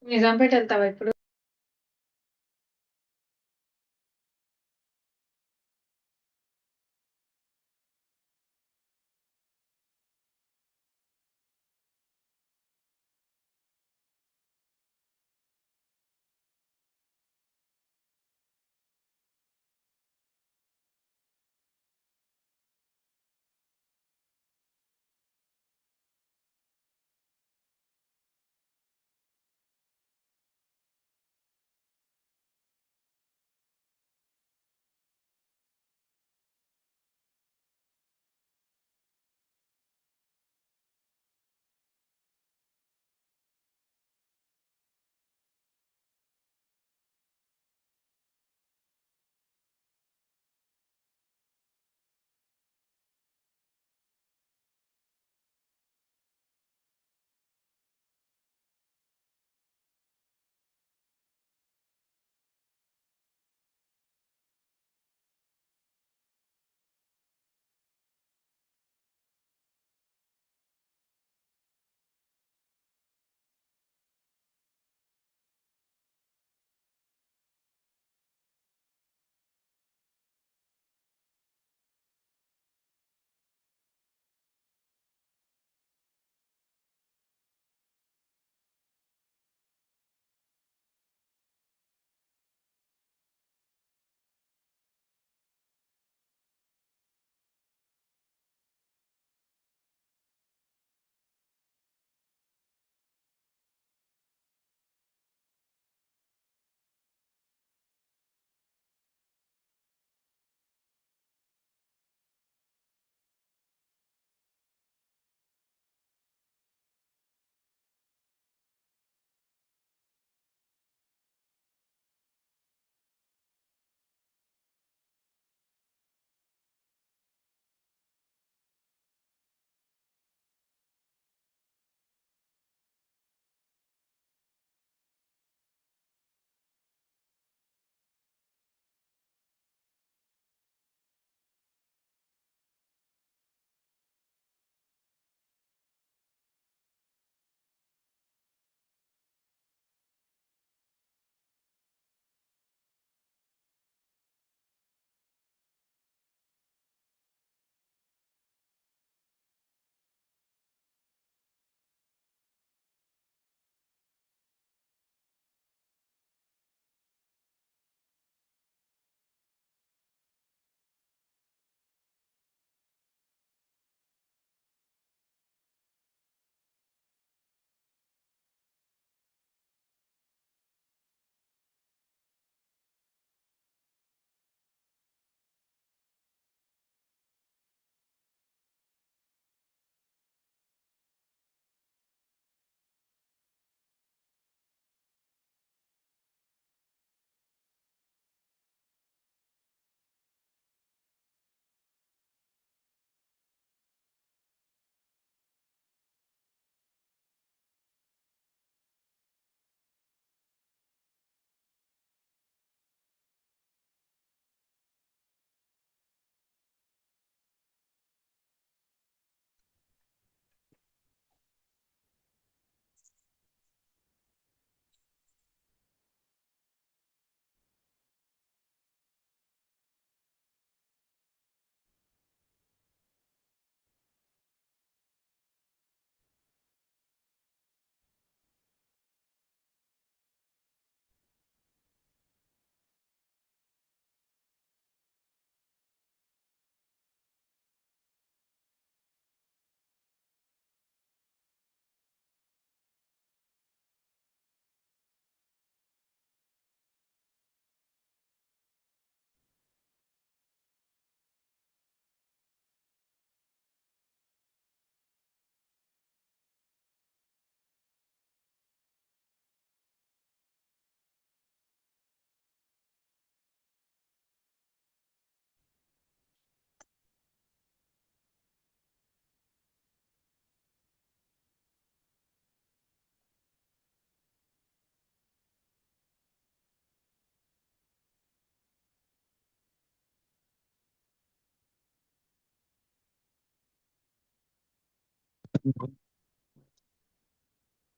నిజాంపేట వెళ్తావా ఇప్పుడు?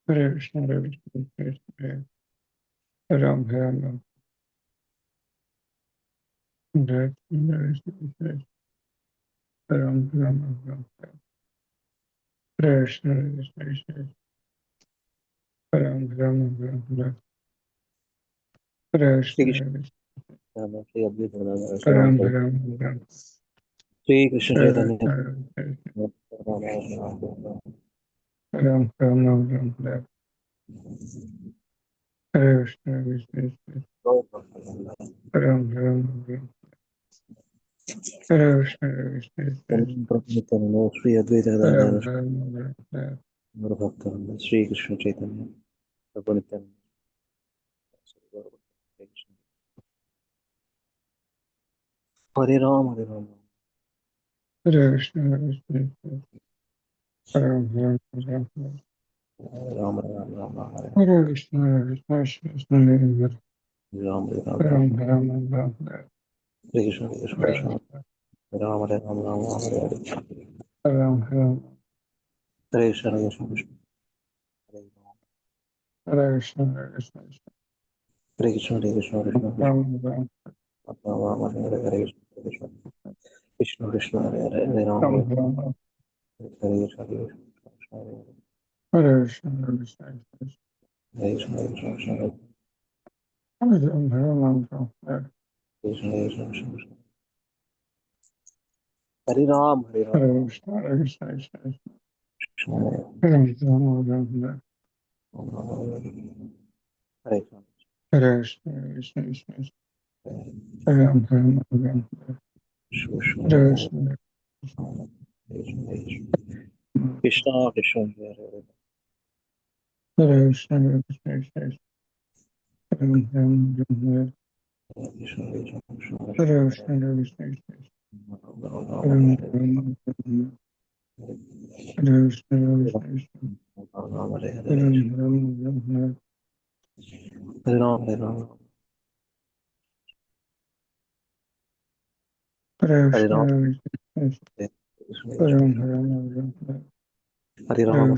Hare Krishna, Hare Krishna, Krishna Ram, Hare Ram, Hare Krishna, Ram, Ram, Ram, Hare Krishna, Hare Krishna, Ram, Ram, Ram, Hare Shri Krishna, Krishna Hare Krishna, Shri Advaita Gadadhar Shrivas Ram, Ram, Ram, Shri Krishna Hare चैतन्य Krishna, Ram, Ram, Ram, Hare Krishna, Hare Krishna, Ram, Ram, Ram, Hare Krishna, Hare Krishna, Nityanand Shri Advaita Ram, Gadadhar Ram, Ram, भक्त श्री कृष्ण चैतन्य प्रभु नित्यानंद हरे Ram Hare Krishna, Hare Krishna, Ram, Ram, Ram, Ram Ram Ram Ram हरे Hare Krishna, Hare Krishna, Krishna Hare Ram Ram Ram Ram, Ram, Ram, हरे Krishna Krishna Ram, Ram हरे राम राम राम हरे हरे Ram, Ram, हरे कृष्ण कृष्ण हरे Hare Krishna, Hare Krishna, Krishna Krishna Krishna Krishna Ram, Ram, Ram Hare Hare हरे Krishna Krishna Krishna Hare Hare Hare Ram Ram, Ram, Krishna Krishna हरे Hare Krishna, Hare Krishna, हरे Krishna Krishna Hare Ram, Ram, Ram, Krishna Krishna Krishna हरे Ram Hare Krishna, Hare Krishna, Krishna Ram, Ram, Ram, हरे Krishna Hare Krishna, Hare Krishna, Ram, Ram, Ram, Hare Krishna, Krishna Krishna हरे Hare Krishna, Hare Krishna, Ram, Ram, Ram, Krishna Krishna Hare Krishna, Hare Krishna,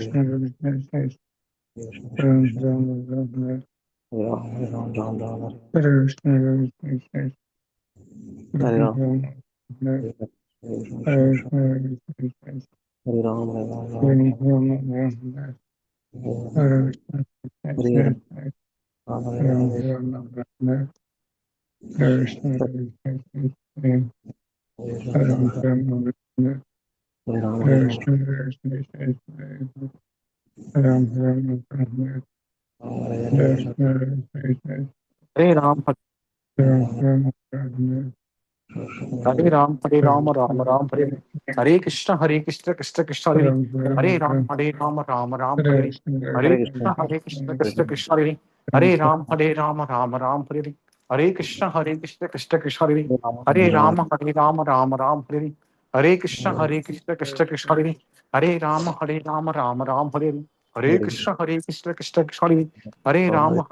Ram, Ram, Ram, Hare Krishna, Hare Krishna, Hare Hare Ram, Ram, Ram, हरे Ram Hare हरे Krishna, Ram Hare Krishna, Ram, Ram, Ram, हरे Hare Ram Krishna, Hare Krishna, Ram, Krishna Ram, Ram, हरे Ram Ram Ram Hare Krishna, Hare Krishna, हरे Ram, Ram Ram, Krishna Hare Krishna Krishna, हरे Ram Ram Ram, Ram, Hare हरे Krishna, Ram हरे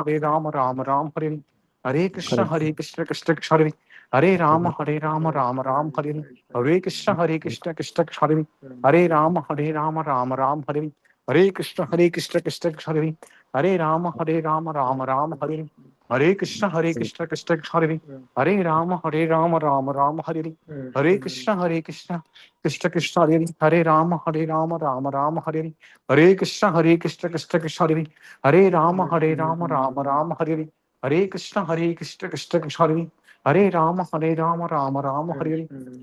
Ram, हरे Ram, Hare Krishna, Hare Krishna, Ram, हरे Ram, Ram हरे Hare Ram Krishna, Hare Krishna, Ram, Ram, Hare हरे Krishna, Hare Krishna, हरे Ram Ram, Ram, हरे राम राम राम हरे हरे कृष्ण कृष्ण कृष्ण हरे Ram, हरे Ram Hare हरे Krishna, हरे Hare Krishna Krishna Hare Hare Ram Hare हरे कृष्ण कृष्ण कृष्ण हरे हरे राम हरे हरे कृष्ण कृष्ण हरे हरे राम हरे हरे कृष्ण कृष्ण कृष्ण हरे हरे राम हरे कृष्ण कृष्ण कृष्ण हरे हरे राम हरे हरे कृष्ण कृष्ण हरे राम हरे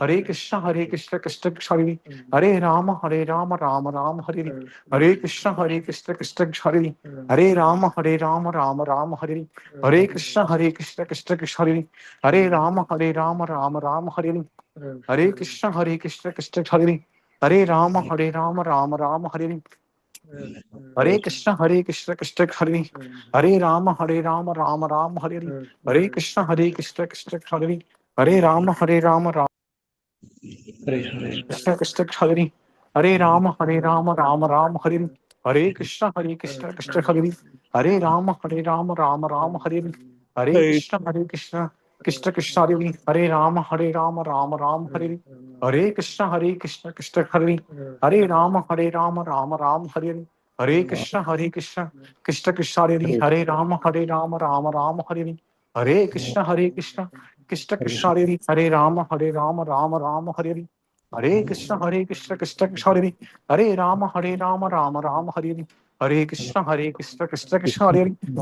हरे कृष्ण कृष्ण हरे हरे राम हरे हरे कृष्ण कृष्ण हरे हरे राम हरे हरे कृष्ण कृष्ण हरे राम हरे हरे कृष्ण कृष्ण हरे हरे राम हरे हरे कृष्ण कृष्ण हरे राम हरे कृष्ण कृष्ण हरे राम हरे हरे कृष्ण हरे हरे राम हरे हरे कृष्ण कृष्ण हरे राम हरे हरे कृष्ण हरे हरे राम हरे हरे कृष्ण हरे हरे राम हरे हरे कृष्ण हरे हरे राम कृष्ण हरे हरे राम हरे हरे कृष्ण हरे हरे राम हरे हरे Krishna Krishna Krishna Hare Rama Rama Rama Hare Hare Krishna Krishna Krishna Hare Rama Rama Rama Hare Hare Krishna Krishna Krishna Hare Rama Rama Rama Hare Hare Krishna Krishna Krishna Krishna Hare Rama Rama Rama Hare Hare Krishna Krishna Krishna Krishna Hare Rama Rama Rama Hare Hare Krishna Krishna Krishna Krishna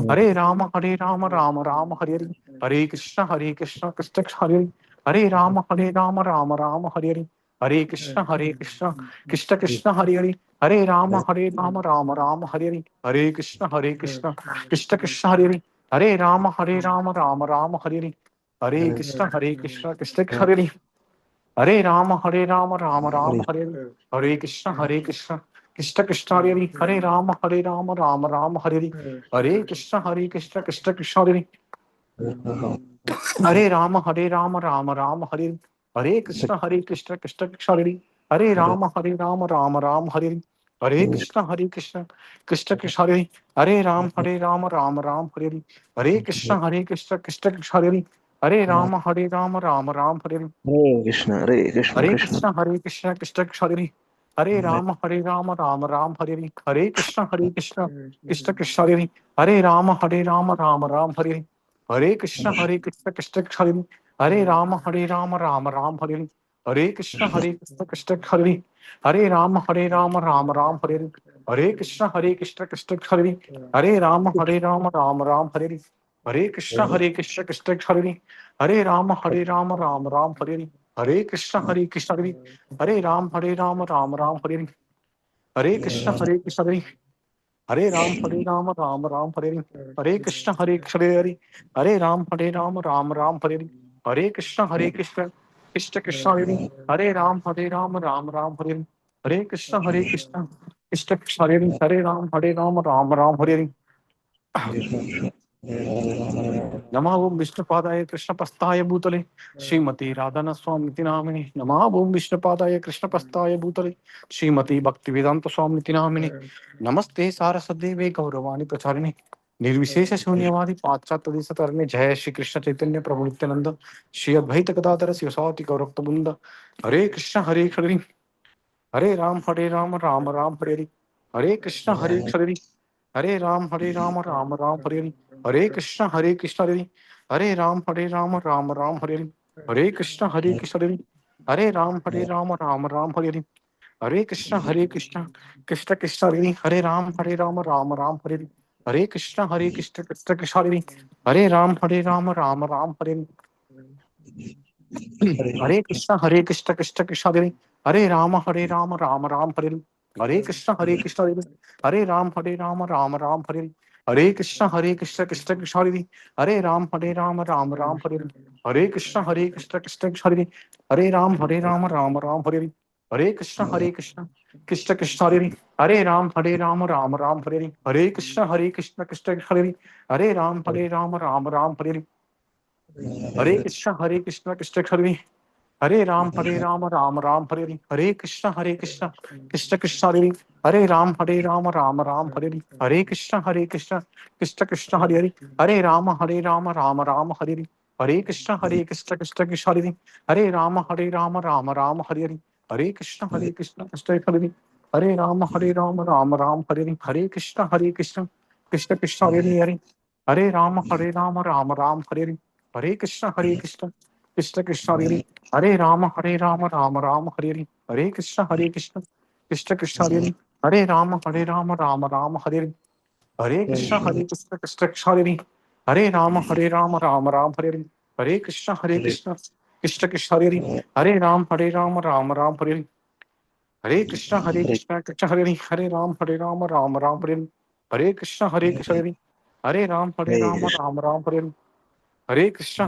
Hare Rama Rama Rama Hare Hare Krishna Krishna Krishna Hare Hare Rama Rama Rama Hare Hare Krishna Krishna Krishna Krishna Hare Hare Rama Rama Rama Hare Hare Krishna Krishna Krishna Krishna Hare Hare Rama Rama Rama Hare Hare Krishna Krishna Krishna Hare Hare Rama Rama Rama Hare Hare Krishna Krishna Krishna Krishna Hare Hare Rama Rama Rama Hare Hare Krishna Krishna Krishna Krishna Hare Hare Rama Rama Rama Hare Hare Krishna Krishna Krishna Krishna Hare Rama Rama Rama Hare Hare Krishna Krishna Krishna Krishna Hare Rama Rama Rama Hare Hare Krishna Krishna Krishna Krishna Hare Rama Rama Rama Hare Hare Krishna. Krishna Krishna Krishna Hare Rama Rama Rama Hare Hare Krishna Krishna Krishna Krishna Hare Rama Rama Rama Hare Hare Krishna Krishna Krishna Krishna Hare Rama Rama Rama Hare Hare Krishna Krishna Krishna Hare Hare Rama Rama Rama Hare Hare Krishna Krishna Krishna Hare Hare Rama Rama Rama Hare Hare Krishna Krishna Krishna Hare Hare Rama Rama Rama Hare Hare Krishna Hare Hare Rama Rama Hare Hare Krishna Krishna Hare Rama Rama Hare Hare Krishna Hare Hare Rama Rama Hare Hare Krishna Krishna Krishna Krishna Hare Rama Rama Hare Hare Krishna Krishna Krishna Krishna Hare Rama Rama Hare नमः ओम विष्णुपादाय कृष्णपस्ताय भूतले श्रीमती राधान स्वामी नामिने नमः ओम विष्णुपादाय कृष्णपस्ताय भूतले श्रीमती भक्तिवेदांत स्वामी नामिने नमस्ते सारसदेवे गौरवाणी प्रचारिणे निर्विशेष शून्यवादी पाश्चात्य देशतरणे जय श्री कृष्ण चैतन्य प्रभु नित्यानंद श्री अद्वैत गदाधर शिवसाति गौरक्त बुंद हरे कृष्ण हरे राम राम राम हरे हरे हरे कृष्ण हरे राम राम राम हरे हरे हरे कृष्ण हरे राम राम राम हरे हरे हरे कृष्ण हरे राम राम राम हरे हरे हरे कृष्ण कृष्ण कृष्ण हरे राम राम हरे हरे हरे कृष्ण कृष्ण कृष्ण हरे राम राम हरे हरे हरे कृष्ण कृष्ण कृष्ण हरे राम राम राम हरे हरे कृष्ण हरे राम राम राम हरे हरे कृष्ण कृष्ण कृष्ण हरे राम राम राम हरे हरे कृष्ण कृष्ण कृष्ण हरे राम राम हरे हरे कृष्ण कृष्ण कृष्ण हरे राम राम हरे हरे कृष्ण कृष्ण कृष्ण हरे राम राम हरे हरे कृष्ण कृष्ण कृष्ण हरे राम राम राम हरे हरे कृष्ण कृष्ण कृष्ण हरे राम राम हरे हरे कृष्ण कृष्ण कृष्ण हरे राम राम राम हरे हरे कृष्ण कृष्ण कृष्ण कृष्ण हरे राम राम राम हरे हरे कृष्ण कृष्ण कृष्ण हरे राम राम हरे हरे कृष्ण कृष्ण कृष्ण हरे राम राम हरे हरे कृष्ण कृष्ण कृष्ण हरे राम राम हरे हरे हरे कृष्ण कृष्ण कृष्ण हरे राम राम हरे हरे कृष्ण कृष्ण कृष्ण हरे राम राम हरे हरे कृष्ण कृष्ण कृष्ण हरे राम राम हरे हरे कृष्ण कृष्ण हरे राम राम हरे हरे कृष्ण हरे राम हरे हरे कृष्ण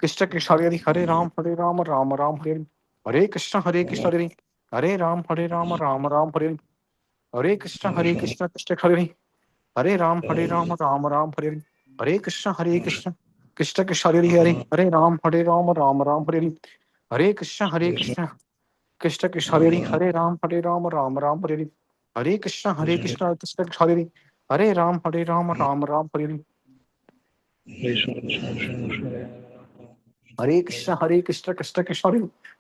कृष्ण कृष्ण हरे राम राम हरे हरे कृष्ण हरे हरे राम राम हरे हरे कृष्ण कृष्ण हरे राम राम हरे हरे कृष्ण कृष्ण कृष्ण हरे राम राम हरे हरे कृष्ण कृष्ण कृष्ण हरे राम राम हरे हरे कृष्ण कृष्ण कृष्ण हरे राम राम राम हरे Hare Krishna, Krishna Krishna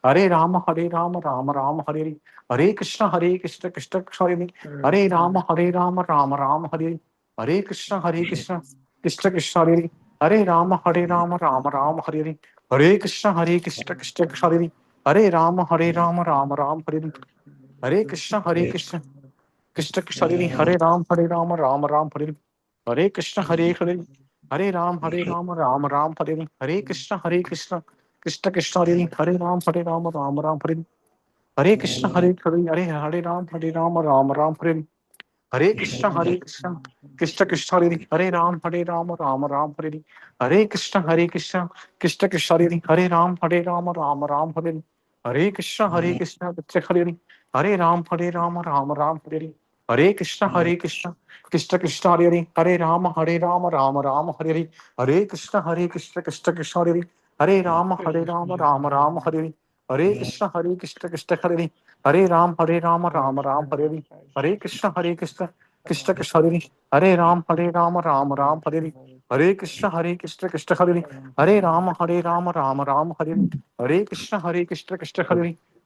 Hare Rama, Rama Rama Hare Hare. Hare Krishna, Krishna Krishna Hare Rama, Rama Rama Hare Hare. Hare Krishna, Krishna Krishna Hare Rama, Rama Rama Hare Hare. Hare Krishna, Krishna Krishna Hare Rama, Rama Rama Hare Hare. Hare Krishna, Krishna Krishna Hare Ram, Rama Ram Hare Hare. Hare Krishna, Hare Ram, Rama Ram Hare Hare. Hare Krishna, Krishna Krishna Hare Ram, Rama Ram Hare Hare. Hare Krishna, Hare Ram, Rama Ram Hare Hare. Hare Krishna, Krishna Krishna Hare Ram, Rama Ram Hare Hare. Hare Krishna, Krishna Krishna Hare Ram, Rama Ram Hare Hare. Hare Krishna, Krishna Hare Hare Ram, Rama Ram Hare Hare. Hare Krishna, Krishna Krishna Hare Rama, Rama Ram Hare Hare. Hare Krishna, Krishna Krishna Hare Rama, Rama Ram Hare Hare. Hare Krishna, Krishna Hare Hare Ram, Rama Ram Hare Hare. Hare Krishna, Krishna Krishna Hare Ram, Rama Ram Hare Hare. Hare Krishna, Krishna Hare Ram, Rama Ram Hare Hare. Hare Krishna, Krishna Hare Ram, Rama Ram Hare Hare. Hare Krishna, Krishna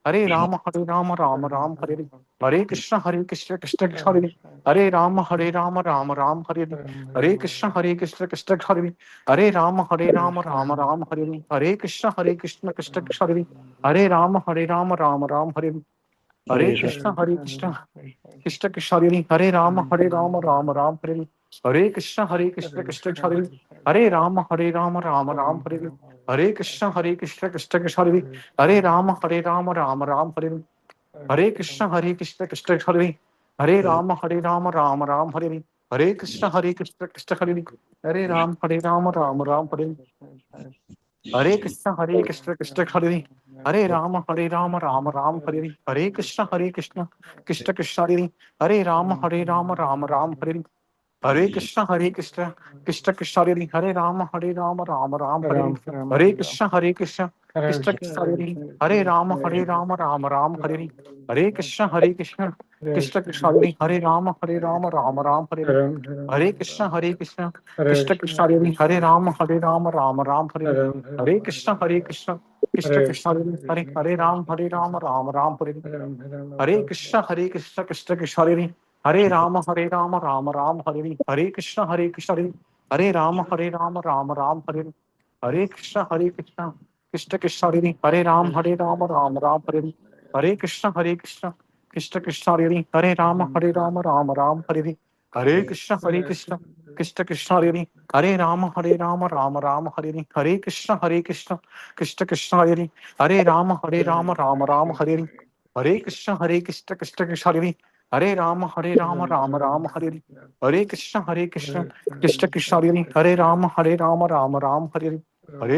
Hare Ram, Rama Ram Hare Hare. Hare Krishna, Krishna Hare Ram, Rama Ram Hare Hare. Hare Krishna, Krishna Hare Ram, Rama Ram Hare Hare. Hare Krishna, Krishna Krishna Hare Rama, Rama Ram Hare Hare. Hare Krishna, Krishna Hare Rama, Rama Ram Hare Hare. Hare Krishna, Krishna Hare Rama, Rama Ram Hare Hare. Hare Krishna, Krishna Hare Rama, Rama Ram Hare Hare. Hare Krishna, Krishna Hare Rama, Rama Ram Hare Hare. Hare Krishna, Krishna Hare Rama, Rama Ram Hare Hare. Hare Krishna, Krishna Hare Rama, Rama Ram Hare Hare. Hare Krishna, Krishna Krishna Hare Rama, Rama Ram Hare Hare. Hare Krishna, Krishna Krishna Hare Rama, Rama Ram Hare Hare. Hare Krishna, Krishna Krishna Hare Rama, Rama Ram Hare Hare. Hare Krishna, Krishna Krishna Hare Rama, Rama Ram Hare Hare. Hare Krishna, Krishna Krishna Hare Ram, Rama Ram Hare Hare. Hare Krishna, Krishna Krishna Hare Rama, Rama Ram Hare Hare. Hare Krishna, Hare Rama, Rama Ram Hare Hare. Hare Krishna, Krishna Krishna Hare Ram, Rama Ram Hare Hare. Hare Krishna, Krishna Krishna Hare Rama, Rama Ram Hare Hare. Hare Krishna, Krishna Krishna Hare Rama, Rama Ram Hare Hare. Hare Krishna, Krishna Krishna Hare Rama, Rama Ram Hare Hare. Hare Krishna, Krishna Krishna Hare Rama, Rama Ram Hare Hare. Hare Krishna, Krishna Krishna Hare Rama, Rama Ram Hare Hare.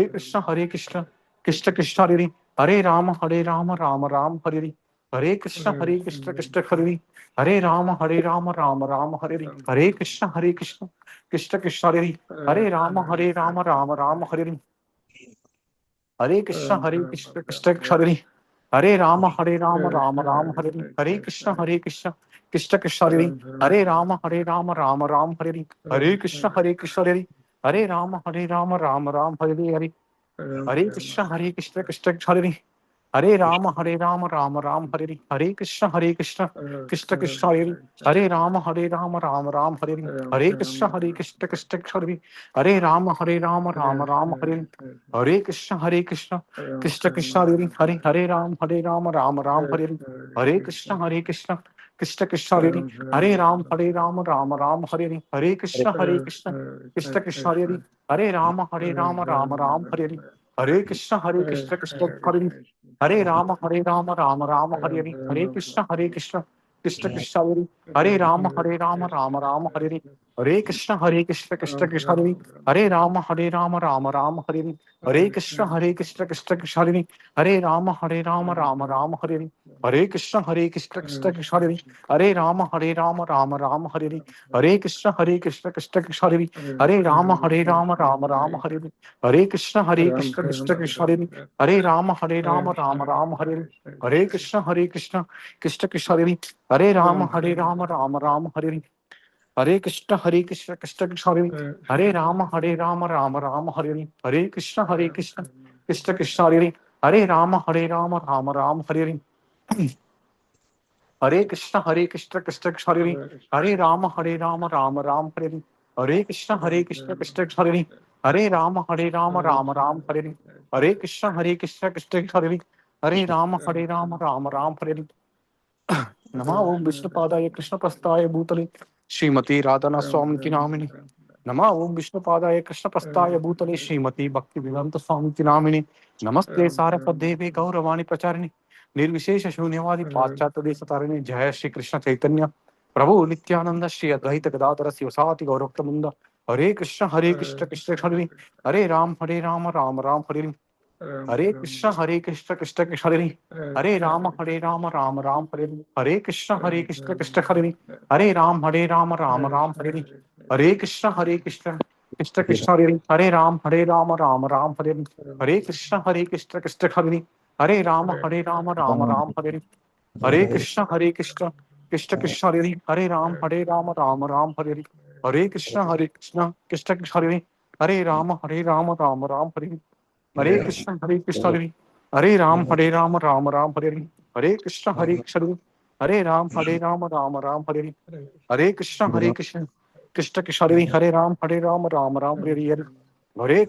Hare Krishna, Krishna Krishna Hare Rama, Rama Ram Hare Hare. Hare Krishna, Krishna Hare Rama, Rama Ram Hare Hare. Hare Krishna, Krishna Krishna Hare Rama, Rama Ram Hare Hare. Hare Krishna, Krishna Krishna Hare Rama, Rama Ram Hare Hare. Hare Krishna, Krishna Krishna Hare Rama, Rama Ram Hare Hare. Hare Krishna, Hare Rama, Rama Ram Hare Hare. Hare Krishna, Krishna Krishna Hare Rama, Rama Ram Hare Hare. Hare Krishna, Krishna Krishna Hare Rama, Rama Ram Hare Hare. Hare Krishna, Krishna Krishna Hare Rama, Rama Ram Hare Hare. Hare Krishna, Krishna Krishna Hare Rama, Rama Ram Hare Hare. Hare Krishna, Krishna Krishna Hare Rama, Rama Ram Hare Hare. Hare Krishna, Krishna Krishna Hare Rama, Rama Ram Hare Hare. Hare Krishna, Krishna Hare Rama, Rama Rama Hare Hare. Hare Krishna, Krishna Krishna Hare Rama, Rama Rama Hare Hare. Hare Krishna, Krishna Krishna Hare Rama, Rama Rama Hare Hare. Hare Krishna, Krishna Krishna Hare Rama, Rama Rama Hare Hare. Hare Krishna, Krishna Krishna Hare Rama, Rama Rama Hare Hare. Hare Krishna, Krishna Krishna Hare Rama, Rama Rama Hare Hare. Hare Krishna, Krishna Krishna Hare Rama, Rama Rama Hare Hare. Hare Krishna, Krishna Krishna Hare Rama, Rama Rama Hare Hare. Hare Krishna Krishna Krishna Hare Hare Rama Rama Hare Hare Krishna Krishna Krishna Hare Hare Rama Rama Hare Hare Krishna Krishna Krishna Hare Hare Rama Rama Hare Hare Krishna Krishna Krishna Hare Hare Rama Rama Hare Hare Krishna Krishna Krishna Hare Rama Hare नमा ओम विष्णुपादाय कृष्ण प्रस्ताय भूतले श्रीमती राधा स्वामी की nominee नमा ओम विष्णुपादाय कृष्ण प्रस्ताय भूतले श्रीमती भक्ति वेदांत स्वामी की nominee नमस्ते सारपदेवे गौरवाणी प्रचारिणी निर्विशेष शून्यवादी पाश्चात्य देश तारिणी जय श्री कृष्ण चैतन्य प्रभु नित्यानंद श्री अद्वैत गदाधर शिवसाति गौरक्त मुंद हरे कृष्ण कृष्ण हरे हरे राम हरे हरे कृष्ण कृष्ण कृष्ण हरे राम राम हरे कृष्ण कृष्ण हरे राम राम हरे कृष्ण कृष्ण कृष्ण हरे राम हरे कृष्ण कृष्ण कृष्ण हरे राम हरे कृष्ण कृष्ण कृष्ण हरे राम हरे कृष्ण कृष्ण कृष्ण हरे राम राम हरे कृष्ण हरे राम राम हरे कृष्ण हरे राम हरे कृष्ण कृष्ण कृष्ण हरे राम हरे कृष्ण कृष्ण कृष्ण हरे राम हरे कृष्ण कृष्ण कृष्ण हरे राम हरे हरे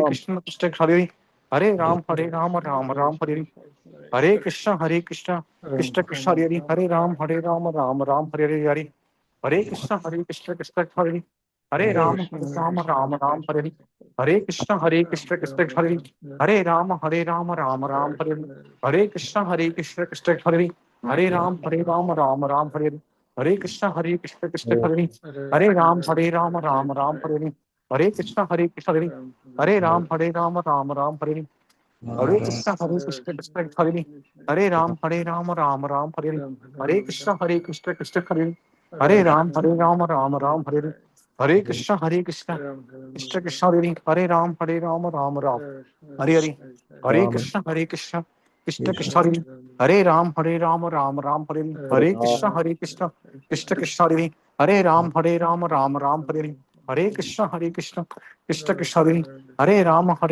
कृष्ण कृष्ण हरे हरे राम हरे हरे कृष्ण कृष्ण हरे हरे राम हरे हरे कृष्ण कृष्ण हरे हरे राम हरे हरे कृष्ण कृष्ण हरे हरे राम हरे हरे कृष्ण कृष्ण हरे राम हरे हरे कृष्ण कृष्ण हरे हरे राम हरे हरे कृष्ण कृष्ण हरे हरे राम हरे हरे कृष्ण कृष्ण कृष्ण हरे हरे राम हरे हरे हरे कृष्ण कृष्ण कृष्ण हरे राम हरे हरे कृष्ण कृष्ण कृष्ण हरे राम हरे हरे कृष्ण कृष्ण कृष्ण हरे राम हरे हरे कृष्ण कृष्ण कृष्ण हरे राम हरे हरे कृष्ण कृष्ण हरे राम हरे हरे कृष्ण कृष्ण कृष्ण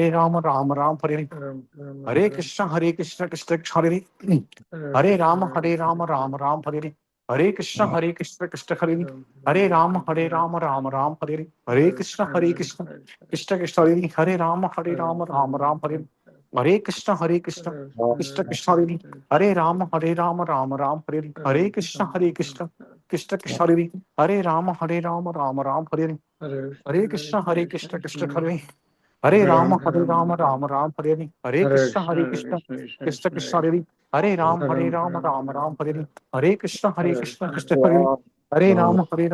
हरे राम हरे हरे कृष्ण कृष्ण कृष्ण हरे राम हरे हरे कृष्ण कृष्ण कृष्ण हरे राम हरे हरे कृष्ण कृष्ण हरे राम हरे हरे कृष्ण कृष्ण कृष्ण हरे राम हरे हरे कृष्ण कृष्ण हरे राम हरे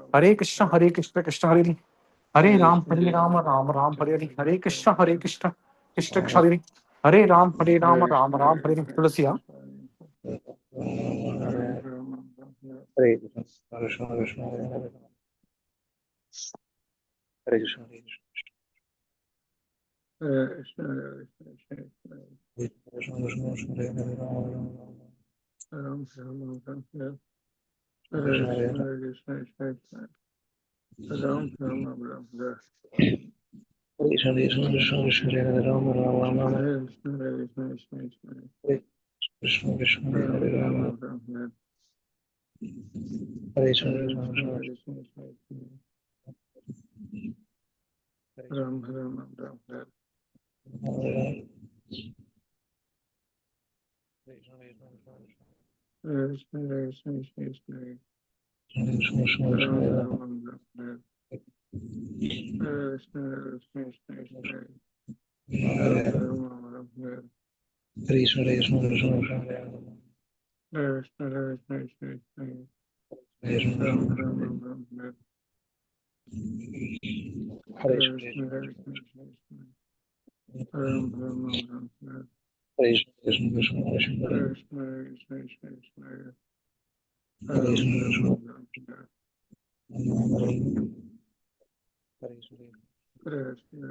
हरे कृष्ण कृष्ण हरे राम हरे हरे कृष्ण कृष्ण कृष्ण हरे राम हरे तुलसिया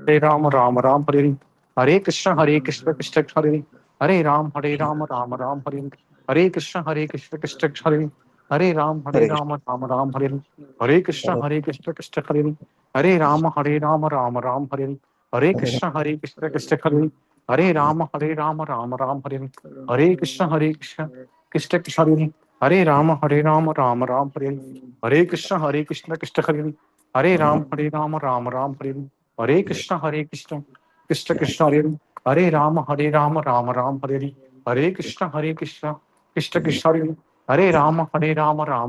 हरे राम हरे हरे कृष्ण कृष्ण हरे हरे राम राम हरे हरे कृष्ण कृष्ण कृष्ण हरे Hare Ram, Hare Ram, Ram Ram, Hare Hare. Hare Krishna, Krishna Hare Hare. Hare Ram, Ram Ram, Hare Hare. Hare Krishna, Krishna Hare Hare. Hare Ram, Ram Ram, Hare Hare. Hare Krishna, Krishna Krishna Hare Hare. Hare Ram, Ram Ram, Hare Hare. Hare Krishna, Krishna Hare Hare. Hare Ram, Ram Ram, Hare Hare. Hare Krishna, Krishna Krishna Hare Hare. Hare Ram, Ram Ram, Hare Hare. Hare Krishna, Krishna Krishna Hare Hare. Hare Ram, Ram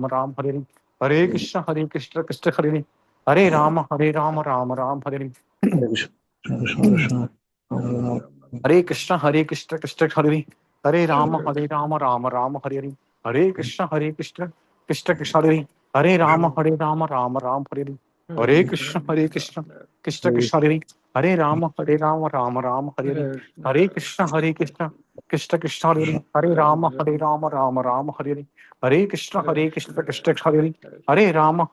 Ram, Hare Hare. Hare Krishna, Krishna Hare Hare. Hare Ram, Ram Ram, Hare Hare. Hare Krishna, Krishna Hare Hare. Hare Ram, Ram Ram, Hare Hare. Hare Krishna, Krishna Krishna Hare Hare. Hare Ram, Ram Ram, Hare Hare. Hare Krishna, Krishna Krishna Hare Hare. Hare Ram, Ram Ram, Hare Hare. Hare Krishna, Krishna Krishna Hare Hare. Hare Ram, Ram Ram, Hare Hare. Hare Krishna, Krishna Hare Hare. Hare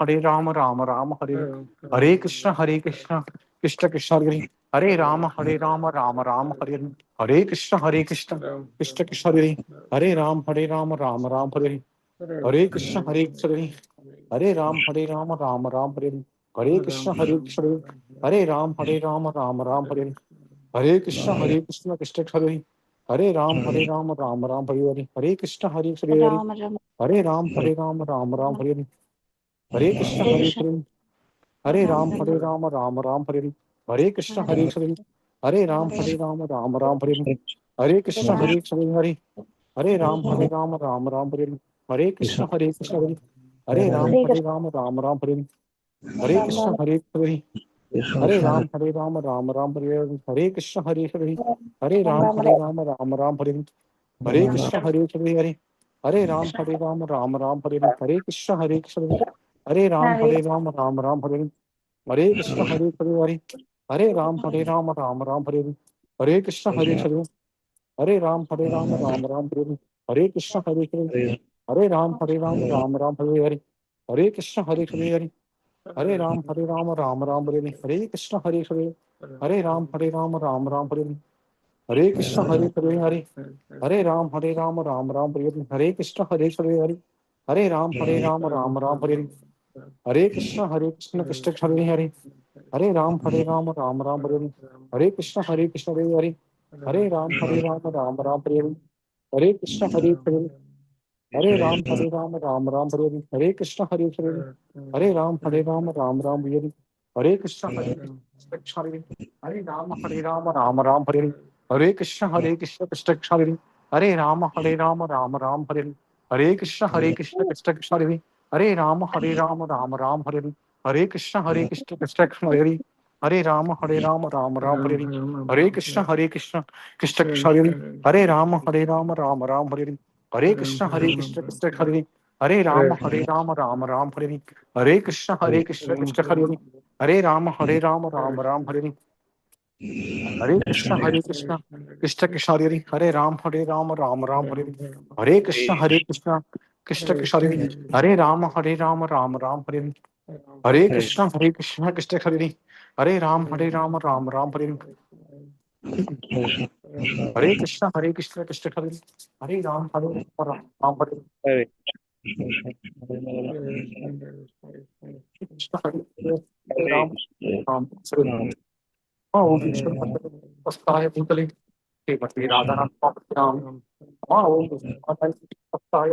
Ram, Ram Ram, Hare Hare. Hare Krishna, Krishna Krishna Hare Hare. Hare Ram, Ram Ram, Hare Hare. Hare Krishna, Krishna Krishna Hare Hare. Hare Ram, Ram Ram, Hare Hare. Hare Krishna, Krishna Hare Hare. Hare Ram, Ram Ram, Hare Hare. Hare Krishna, Krishna Hare Hare. Hare Ram, Ram Ram, Hare Hare. Hare Krishna, Krishna Krishna Hare Hare. Hare Ram, Ram Ram, Hare Hare. Hare Krishna, Krishna Hare Hare. Rama Rama Hare Ram, Ram Ram, Hare Hare. Hare Krishna, Hare Hare Krishna Hare. Hare Rama Ram, Rama Ram Ram, Hare Hare. Hare Krishna, Hare Krishna Hare. Hare Ram, Hare Ram Ram, Hare Hare. Hare Krishna, Rama Krishna Hare. Hare Ram, Hare Ram Ram, Hare Hare. Hare Krishna, Krishna Hare. Hare Ram, Hare Krishna Ram Ram, Hare Hare. Hare Rama Krishna, Rama Krishna Hare. Hare Ram, Ram Ram, Hare Hare. Hare Krishna, Hare. Hare Ram, Rama Ram Ram, Hare Hare. Hare Krishna, Krishna Hare. Hare Ram, Ram Ram, Hare Hare. Hare Krishna, Krishna Hare. Hare Ram, Hare Ram Ram, Hare Hare. Hare Krishna, Hare. Hare Ram, Ram Ram, Hare Hare. Hare Krishna, Hare. Hare Ram, Ram Ram, Hare Hare. Hare Krishna, Hare. Hare Ram, Ram Ram, Hare Hare. Hare Krishna, Hare. Hare Ram, Ram Ram, Hare Hare. Hare Krishna, Hare. Hare Ram, Ram Ram, Hare Hare. Hare Krishna, Hare. Hare Ram, Ram Ram, Hare Hare. Hare Krishna, Hare. Hare Ram, Ram Ram, Hare Hare. Hare Krishna, Krishna Hare Hare. Hare Ram, Ram Ram, Hare Hare. Hare Krishna, Krishna Hare Hare. Hare Ram, Ram Ram, Hare Hare. Hare Krishna, Hare. Hare Ram, Ram Ram, Hare Hare. Hare Krishna, Hare. Hare Ram, Ram Ram, Hare Hare. Hare Krishna, Krishna Hare. Hare Ram, Ram Ram, Hare Hare. Hare Krishna, Krishna Hare. Hare Ram, Ram Ram, Hare Hare. Hare Krishna, Krishna Hare. Hare Ram, Ram Ram, Hare Hare. Hare Krishna, Krishna Hare. Hare Ram, Ram Ram, Hare Hare. Hare Krishna, Krishna Hare. Hare Ram, Ram Ram, Hare Hare. Hare Krishna, Krishna Hare. Hare Ram, Ram Ram, Hare Hare. Hare Krishna, Krishna Hare. Hare Ram, Ram Ram, Hare Hare. Hare Krishna, Krishna Krishna Hare. Hare Ram, Ram Ram, Hare Hare. Hare Krishna, Krishna Krishna Hare. Hare Ram, Ram Ram, Hare Hare. Hare Krishna, Krishna Hare. Hare Ram, Ram Ram, Hare Hare. Hare Krishna, Krishna Hare. Hare Ram, Ram Hare Krishna, Hare Ram, Ram Hare. Oh, Vishnu, Pastaya Bhutale, Devati Radhana Pam, Oh, Pastaya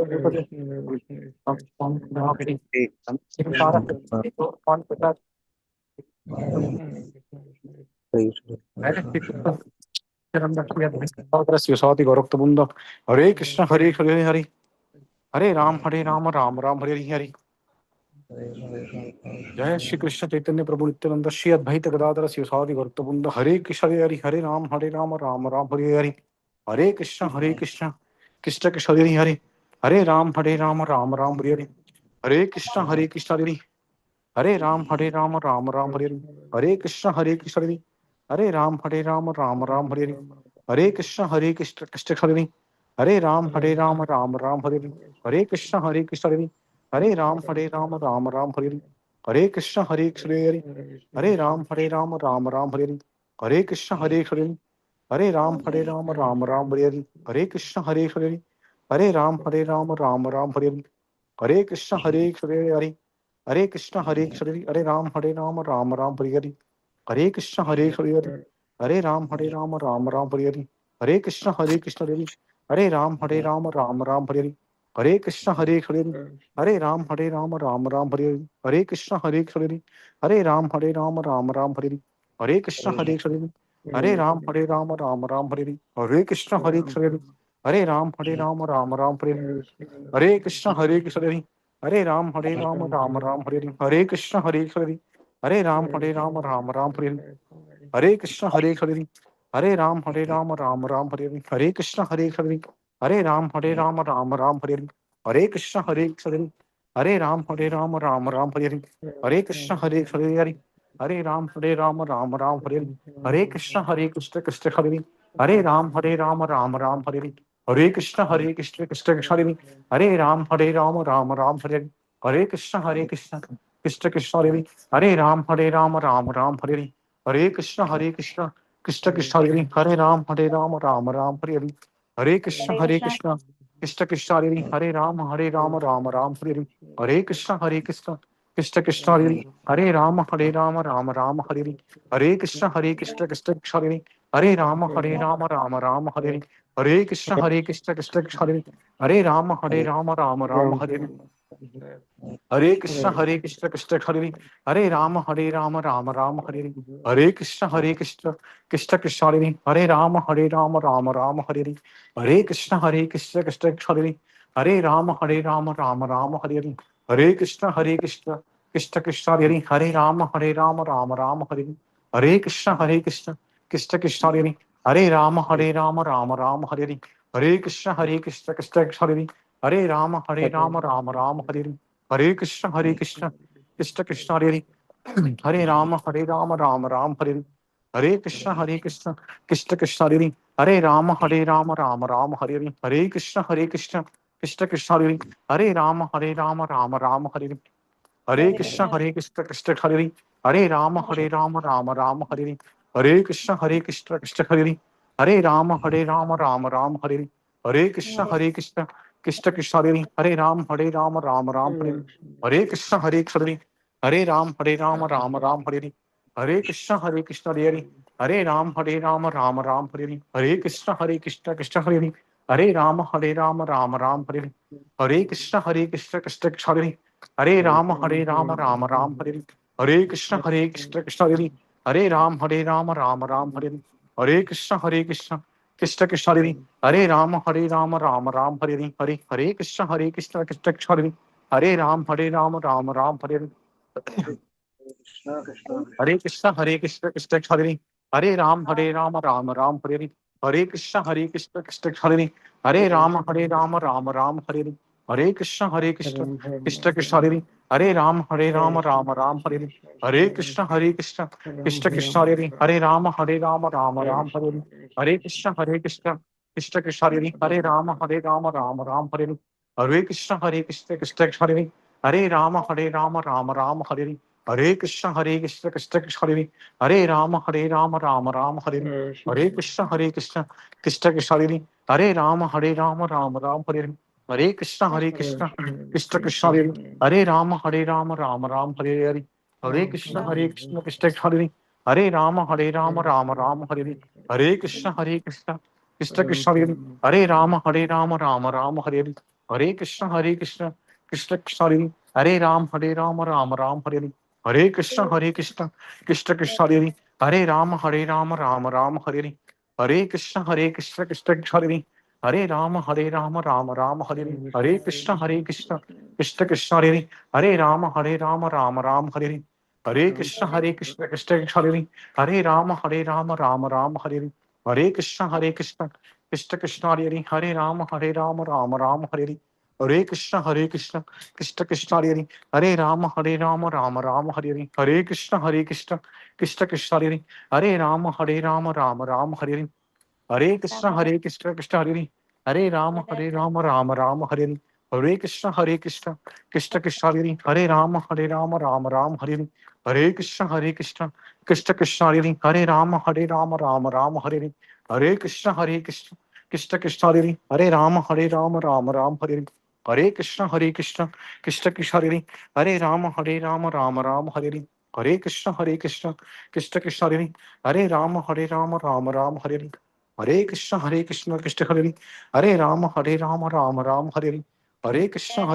Bhutale, Navini, and Sara, on Pita, Yasati Goraktabunda, Hare Krishna, Hare. Hare Ram, Ram Ram, Hare Hare. जय श्री कृष्ण चैतन्य प्रभु नित्यानंद श्री अद्वैत गदाधर शिवसादि भक्तवृंद हरे कृष्ण हरे हरे राम राम हरे हरे हरे कृष्ण कृष्ण कृष्ण हरे हरे हरे राम राम हरे हरे हरे कृष्ण हरे हरे राम राम हरे हरे हरे कृष्ण हरे हरे राम राम हरे हरे हरे कृष्ण कृष्ण हरे हरे राम राम हरे हरे हरे कृष्ण हरे हरे राम राम हरे हरे हरे कृष्ण हरे हरे राम राम हरे हरे हरे कृष्ण हरे हरे राम राम हरे हरे हरे कृष्ण हरे हरे राम राम हरे हरे Hare Krishna, Hare Krishna, Hare Krishna, Hare Krishna, Hare Ram, Ram Ram, Hare Hare. Hare Krishna, Hare Hare, Hare Ram, Ram Ram, Hare Hare. Hare Krishna, Hare Krishna, Hare Ram, Ram Ram, Hare Hare. Hare Krishna, Hare Hare, Hare Ram, Ram Ram, Hare Hare. Hare Krishna, Hare Hare, Hare Ram, Ram Ram, Hare Hare. Hare Krishna, Hare Hare, Hare Ram, Ram Ram, Hare Hare. Hare Krishna, Hare Hare, Hare Ram, Ram Ram, Hare Hare. Hare Krishna, Hare Krishna, Hare Ram, Ram Ram, Hare Hare. Hare Krishna, Hare Krishna, Hare Ram, Ram Ram, Hare Hare. Hare Krishna, Hare Hare, Hare Ram, Ram Ram, Hare Hare. Hare Krishna, Hare Hare, Hare Ram, Ram Ram, Hare Hare. Hare Krishna, Hare Hare, Hare Ram, Ram Ram, Hare Hare. Hare Krishna, Hare Hare, Hare Ram, Ram Ram, Hare Hare. Hare Krishna, Hare Krishna, Krishna Hare, Hare Ram, Ram Ram, Hare Hare. Hare Krishna, Hare Krishna, Krishna Hare, Hare Ram, Ram Ram, Hare Hare. Hare Krishna, Hare Krishna, Krishna Krishna Hare, Hare Ram, Ram Ram, Hare Hare. Hare Krishna, Hare Krishna, Krishna Krishna Hare, Hare Ram, Ram Ram, Hare Hare. Hare Krishna, Hare Krishna, Krishna Krishna Hare, Hare Ram, Ram Ram, Hare Hare. Hare Krishna, Hare Krishna, Krishna Krishna Hare, Hare Ram, Ram Ram, Hare Hare. Hare Krishna, Hare Krishna, Krishna Krishna Hare, Hare Ram, Ram Ram, Hare Hare. Hare Krishna, Hare Krishna, Krishna Krishna Hare, Hare Ram, Ram Ram, Hare Hare. Hare Krishna, Hare Krishna, Krishna Hare Hare Rama, Rama Rama, Hare Hare. Hare Krishna, Hare Krishna, Krishna Krishna Hare Hare Rama, Rama Rama, Hare Hare. Hare Krishna, Hare Krishna, Krishna Hare Hare Rama, Rama Rama, Hare Hare. Hare Krishna, Hare Krishna, Krishna Krishna Hare Hare Rama, Rama Rama, Hare Hare. Hare Krishna, Hare Krishna, Krishna Krishna Hare Hare Rama, Rama Rama, Hare Hare. Hare Krishna, Hare Krishna, Krishna Krishna Hare Hare Rama, Rama Rama, Hare Hare. Hare Krishna, Hare Krishna, Krishna Krishna, Hare Hare. Hare Rama, Ram Ram, Hare Hare. Hare Krishna, Hare Krishna, Krishna Krishna, Hare Hare. Hare Rama, Ram Ram, Hare Hare. Hare Krishna, Hare Krishna, Krishna Krishna, Hare Hare. Hare Rama, Ram Ram, Hare Hare. Hare Krishna, Hare Krishna, Krishna Hare, Hare Rama, Ram Ram, Hare. Hare Krishna, Hare Krishna, Krishna Hare, Hare Rama, Ram Ram, Hare. Hare Krishna, Hare Krishna, Krishna Krishna Hare, Hare Ram, Ram Ram, Hare. Hare Krishna, Hare Krishna, Hare Ram, Ram Ram, Hare. Hare Krishna, Hare Krishna, Hare Ram, Ram Ram, Hare. Hare Krishna, Hare Krishna, Krishna Hare, Hare Ram, Ram Ram, Hare. Hare Krishna, Hare Krishna, Krishna Krishna Hare. Hare Rama, Ram Ram, Hare Hare Krishna, Krishna Hare Hare Ram, Ram Ram, Hare Hare Krishna, Krishna Krishna Hare Hare Ram, Ram Ram, Hare Hare Krishna, Krishna Krishna Hare Hare Ram, Ram Ram, Hare Hare Krishna, Krishna Hare Hare Ram, Ram Ram, Hare Hare Krishna, Krishna Hare Hare Ram, Ram Ram, Hare Hare Krishna, Krishna Krishna Hare Hare Ram, Ram Ram, Hare Hare Krishna, Krishna Krishna Hare Hare Ram, Ram Ram, Hare Hare Krishna, Krishna Krishna Hare Hare Ram, Ram Ram, Hare Hare Krishna, Krishna Krishna Hare Hare Ram, Ram Ram, Hare Hare Krishna, Krishna Krishna Hare Hare Rama, Rama Rama, Hare Hare Krishna, Krishna Krishna Hare Hare Rama, Rama Rama, Hare Hare Krishna, Krishna Krishna Krishna Hare Hare Rama, Rama Rama, Hare Hare Hare Krishna, Krishna Krishna Hare Hare Rama, Rama Rama, Hare Hare Krishna, Krishna Krishna Krishna Hare Hare Rama, Rama Rama, Hare Hare Krishna, Krishna Krishna Krishna Hare Hare Rama, Rama Rama, Hare Hare Krishna, Krishna Krishna Hare Hare Rama, Rama Rama, Hare Hare Krishna, Krishna Krishna Hare Hare Rama, Rama Rama, Hare Hare Krishna, Krishna Krishna Krishna Hare Hare Rama, Rama Rama, Hare Hare Krishna, Krishna Krishna Hare Hare Rama, Rama Rama, Hare Hare Krishna, Krishna Krishna Krishna Hare Hare Rama, Rama Rama, Hare Hare Krishna, Krishna Krishna Krishna Hare Hare Rama, Rama Rama, Hare Hare. Hare Krishna, Krishna Krishna Krishna Hare Hare Rama, Rama Rama, Hare Hare. Hare Krishna, Krishna Krishna Hare Hare Rama, Rama Rama, Hare Hare. Hare Krishna, Krishna Krishna Krishna Hare Hare Rama, Rama Rama, Hare Hare. Hare Krishna, Krishna Krishna Krishna Hare Hare Rama, Rama Rama, Hare Hare. Hare Krishna, Krishna Krishna Krishna Hare Hare Rama, Rama Rama, Hare Hare. Hare Krishna Krishna Krishna Hare Hare Ram Ram Hare Hare Krishna Krishna Krishna Hare Ram Ram Hare Hare Krishna Krishna Hare Ram Ram Hare Hare Krishna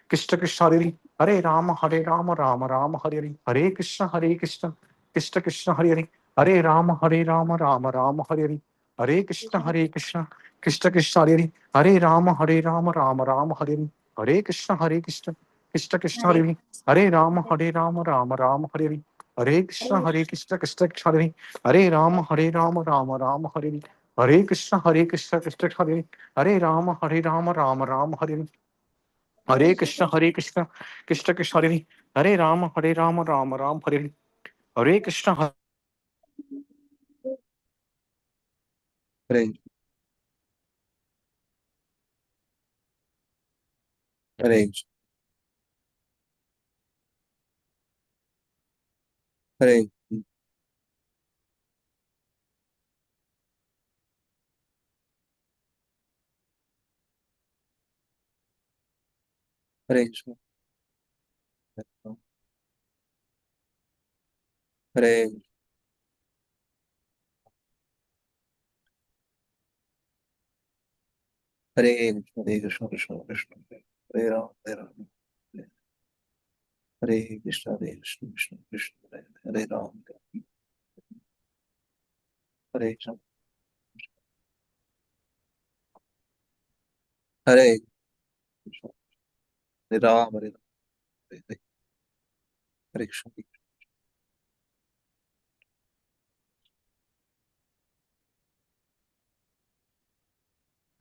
Krishna Hare Ram Hare Krishna Krishna Hare Ram Hare Krishna Krishna Krishna Hare Ram Hare Krishna Krishna Hare Ram Hare Krishna Krishna Hare Ram Hare Krishna Krishna Hare Ram Hare Krishna Krishna Krishna Hare Ram Hare Krishna Hare Hare Hare Hare Krishna Hare Hare Krishna Krishna Krishna Hare Ram Hare Krishna Krishna Krishna Hare Ram Hare Krishna Hare Krishna Hare Ram Hare Hare Krishna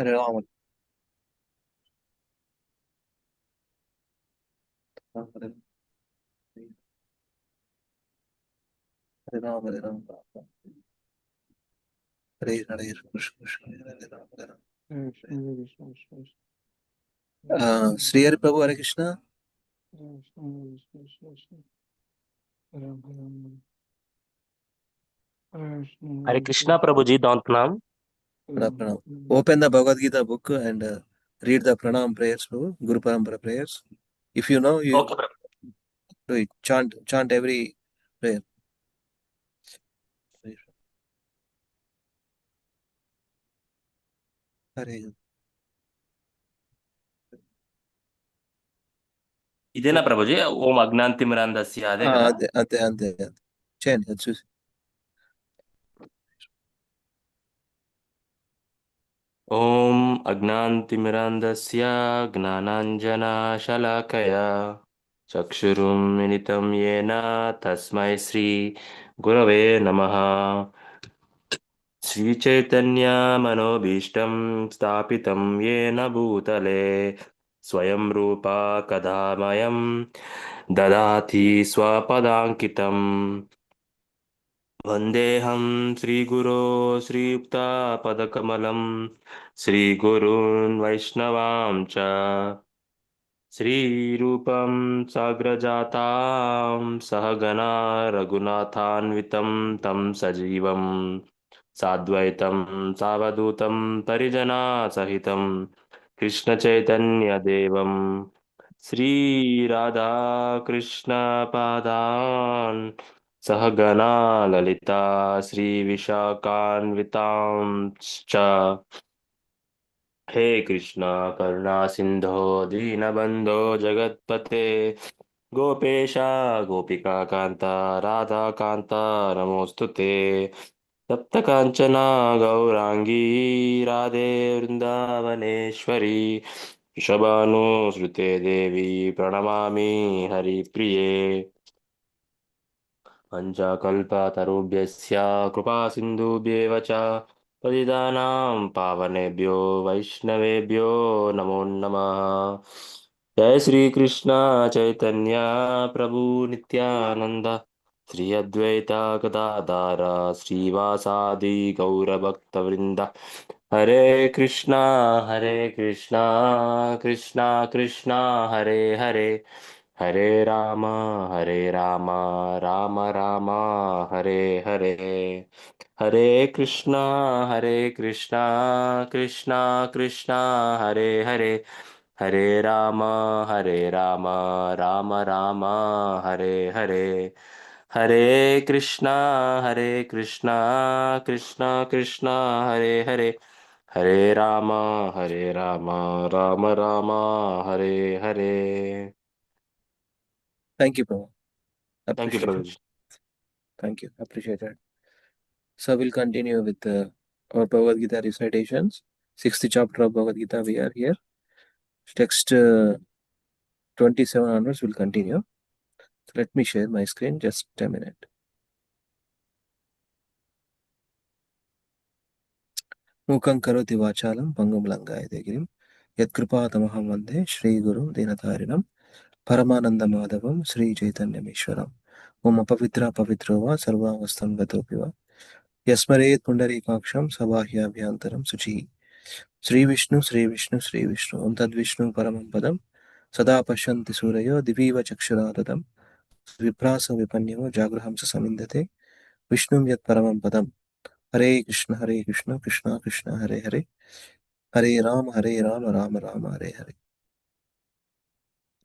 Hare Ram Hare Hare Ram Hare Ram Hare Krishna Krishna Hare Ram Shri Hari Prabhu Hare Krishna Hare Krishna Prabhuji, don't pranam. Pranam. Open the Bhagavad Gita book and read the pranam prayers, Prabhu, Guru Parampara prayers. If you know, you Okay, Prabhu. do it. Chant every prayer. Hare. ఇదేనా ప్రభుజీ ఓం అజ్ఞాంతిమిరాంధస్య అదే కదా అంతే చేయండి అది చూసి ఓం అజ్ఞాంతిమిరాంధస్య జ్ఞానాంజనశలాకయా చక్షురుం మిలితం యేన తస్మై శ్రీ గురవే నమః శ్రీచైతన్య మనోభీష్టం స్థాపితం యేన భూతలే స్వయం రూపా కదామయం దదాతి స్వపదాంకితం వందేహం శ్రీగురో శ్రీయుక్తపదకమలం శ్రీగురూన్ వైష్ణవాం చ శ్రీరూపం సాగ్రజాతాం సహగణా రఘునాథాన్వితం తం సజీవం సాద్వైతం సావధూతం పరిజనా సహితం కృష్ణచైతన్యదేవం श्रीराधाकृष्णपादान् सहगणा ललिता श्रीविशाखान्वितांश्च हे कृष्ण करुणा सिन्धो दीनबन्धो जगत्पते गोपेश गोपिका कान्ता राधा कान्ता नमोऽस्तु ते सप्तकाञ्चना गौराङ्गी राधे वृन्दावनेश्वरी वृषभानुसृते देवी प्रणमामि हरिप्रिये पञ्चकल्पतरुभ्यश्च कृपासिन्धुभ्येव च पतितानां पावनेभ्यो वैष्णवेभ्यो नमो नमः जय श्री कृष्ण चैतन्य प्रभु नित्यानंद श्री अद्वैता गदाधर श्रीवासादि गौरभक्तवृंद हरे कृष्णा कृष्णा कृष्णा हरे हरे हरे राम राम राम हरे हरे हरे Krishna Krishna Krishna Hare Hare Hare Rama, Hare Rama, Rama Rama, Hare Hare. Hare Krishna, Krishna Krishna, Hare Hare. Hare Rama, Rama Rama, Hare Hare. Thank you, Prabhu. Thank you, Appreciate it. Prabhuji. Thank you. Appreciate it. So we'll continue with our Bhagavad Gita recitations. 6th chapter of Bhagavad Gita, we are here. Text 27 onwards will continue. So let me share my screen, just a minute. Mukhaṁ karoti vācālam pangum langāyate girim yatkripatamaham vande Shri Guru Dinatarinam Paramananda Madhavam Shri Chaitanyameshwaram Om apavitra pavitro va sarvavastam gatopi va Yasmaret pundarikaksham sabāhyabhyantaram suchi Shri Vishnu Shri Vishnu Shri Vishnu Om Tad Vishnu Paramam Padam Sada Pashanti Surayo Diviva Chakshuradatam Viprasa Vipanyamo Jagrahamsa Samindate Vishnum Yat Paramam Padam Hare Krishna Krishna Krishna Hare Hare Hare Rama Rama Rama Hare Hare.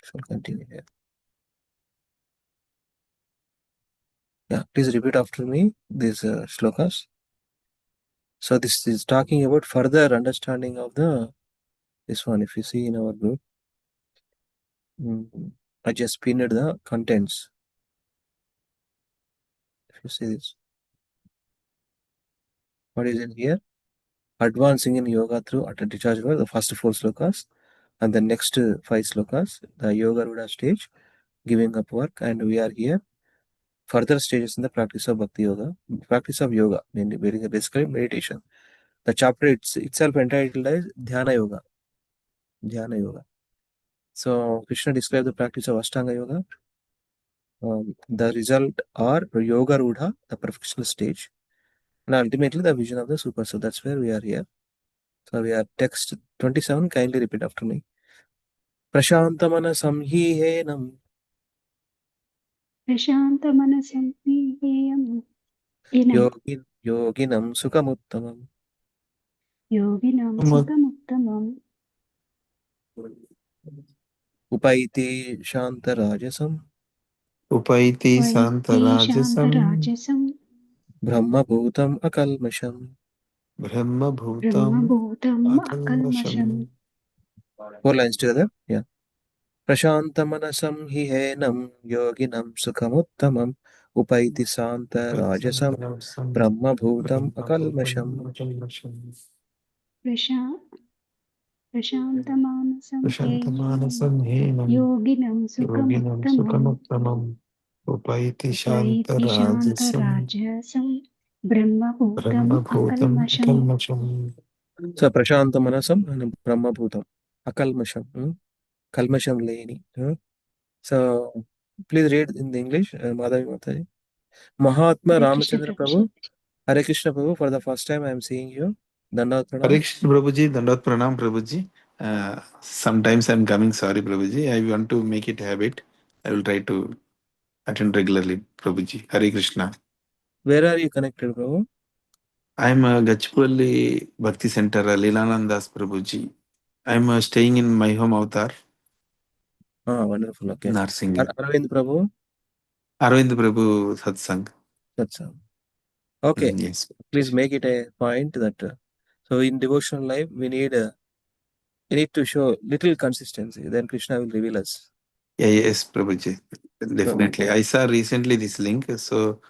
Shall continue here. Yeah, please repeat after me these shlokas. So this is talking about further understanding of this one. If you see in our book, I just pinned the contents. If you see this, what is in here? Advancing in yoga through utter detachment, the first 4 slokas, and the next 5 slokas, the yoga ruda stage, giving up work, and we are here. Further stages in the practice of bhakti yoga, practice of yoga, mainly basically meditation. The chapter itself entitled as Dhyana Yoga. Dhyana Yoga. So Krishna described the practice of Ashtanga Yoga. The result are Yoga Rudha, the perfectional stage, and ultimately the vision of the Super. So that's where we are here. So we are text 27. Kindly repeat after me. Prashantamana samhihenam प्रशान्तमनसं नियेयम् yoginam sukhamuttamam योगिनं सुखमुत्तमम् upaiti shantarajasam Upaiti वैति Santarajasam शान्तराजसं brahma bhutam akalmasham. Brahma Bhutam ब्रह्मभूतम् अकल्मषम्. Akalmasham. 4 lines together. Yeah. Prashantamanasam hihenam yoginam sukhamuttamam upaiti santarajasam brahma bhutam akalmasham. प्रशान्तमानसं ह्येनं Prashantamanasam Henam योगिनं Yoginam सुखमुत्तमम् Sukhamuttamam Upaiti उपैति Shantarajasam शान्तराजसं ब्रह्मभूतम् Brahma Bhutam अकल्मषम्. Akalmasham. So Prashantamanasam and brahma bhutam akalmasham. Kalmasham leni. So please read in the English. Madhavi Mataji. Mahatma Hare Krishna Ramachandra Prabhuji. Prabhu. Hare Krishna Prabhu. For the first time I am seeing you. Dandavat Hare Pranam. Krishna Prabhuji, Dandavat Pranam Prabhuji. Sometimes I'm coming, sorry Prabhuji. I want to make it a habit. I will try to attend regularly, Prabhuji. Hare Krishna. Where are you connected, Prabhu? I'm a Gachpalli Bhakti Center, Leelanandas Prabhuji. I'm staying in my home avatar, Ah, wonderful. Okay. Narsingi. Arvind Prabhu. Arvind Prabhu Satsang. That's okay. Yes. Please make it a point that so in devotional life we need to show little consistency. Then Krishna will reveal us. Yeah, yes, Prabhuji. So, Definitely. I saw recently this link, so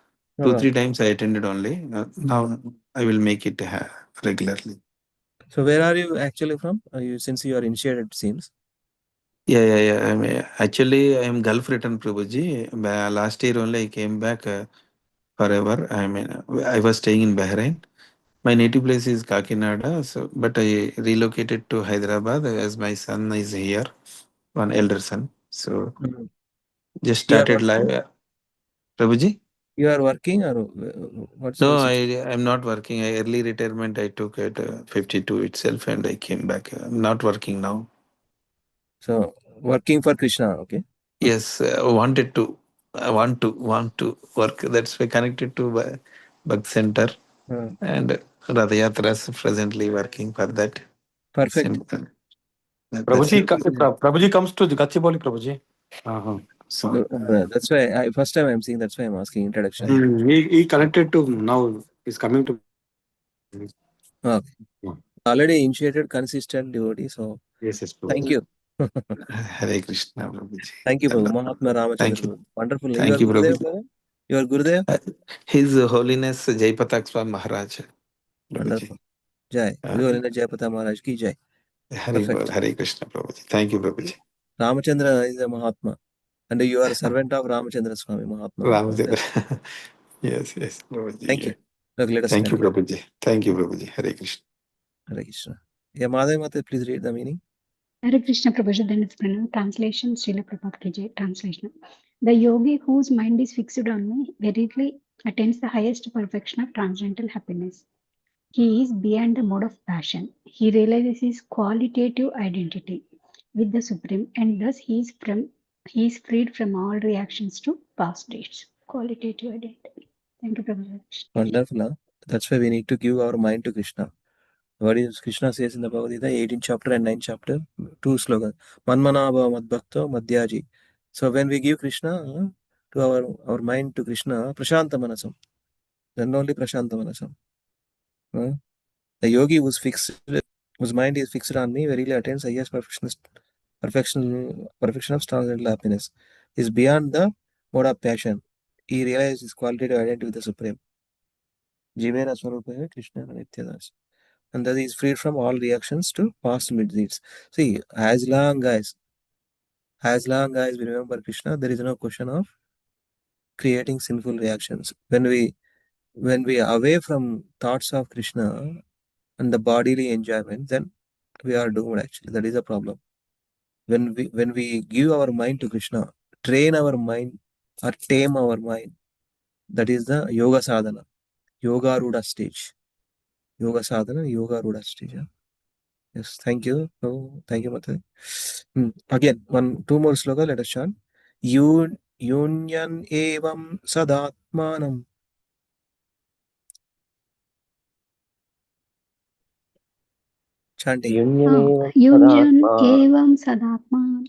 two, 3 times I attended only. Now I will make it regularly. so where are you actually from? Since you are initiated, it seems. Yeah. Actually, I am Gulf return, Prabhuji. Last year only I came back forever. I was staying in Bahrain. My native place is Kakinada, so but I relocated to Hyderabad as my son is here, one elder son. So Mhm. just You are started working. live. Prabhuji? You are working, or what's No, the situation? I'm not working. Early retirement I took at 52 itself, and I came back. I'm not working now. So working for Krishna. Okay. Yes, I want to work. That's why connected to Bhakt Center and Radha Yatras presently working for that Perfect. center. Prabhuji comes to Gachibowli, Prabhuji. So That's why first time I'm seeing. That's why I'm asking introduction. he connected to now. He's coming to. Okay. Already initiated consistent devotee. So Yes, thank you. Hare Krishna, Prabhuji. Thank you, Prabhu. Mahatma Ramachandra. Thank you. Wonderful. Thank You you, are Gurudev, Prabhuji. Prabhu? You are Gurudev? His Holiness Jaipatak Swami Maharaj. Wonderful. Jai. His Holiness Jayapata Maharaj ki Jai. Perfect. Hare Krishna, Prabhuji. Thank you, Prabhuji. Ramachandra is a Mahatma. And you are a servant of Ramachandra Swami, Mahatma. Ramachandra. Yes, Prabhuji. Thank you. Look, let us Thank you, continue. Prabhuji. Thank you, Prabhuji. Hare Krishna. Hare Krishna. Yeah, Madhav Mate, please read the meaning. Hare Krishna Prabhuji, then it's pranam. Translation, Srila Prabhupada ki Jai. Translation. The yogi whose mind is fixed on me verily attains the highest perfection of transcendental happiness. He is beyond the mode of passion. He realizes his qualitative identity with the Supreme, and thus he is freed from all reactions to past deeds. Qualitative identity. Thank you, Prabhupada. Wonderful. Huh? That's why we need to give our mind to Krishna. What is Krishna says in the Bhagavad Gita, 18th chapter and 9th chapter, 2 slogans. Manmanabha madbhakto madhyaji. So when we give Krishna to our mind to Krishna, Prashanta Manasam. Then only Prashanta Manasam. The yogi whose mind is fixed on me, verily attains highest perfection of transcendental happiness. Is beyond the mode of passion. He realizes his qualitative identity with the Supreme. Jivera Swarupa Krishna Nityadas. And that is freed from all reactions to past misdeeds. See, as long as we remember Krishna, there is no question of creating sinful reactions. When we are away from thoughts of Krishna and the bodily enjoyment, then we are doomed actually. That is a problem. When we give our mind to Krishna, train our mind or tame our mind, that is the yoga sadhana, yoga ruda stage. Yoga sadhana, yoga ruda stage. Yeah? Yes, thank you. Oh, thank you, Mata. Again, two more sloka, let us chant. Yunyan evam sadatmanam. Chanting. Yunjan evam sadatma.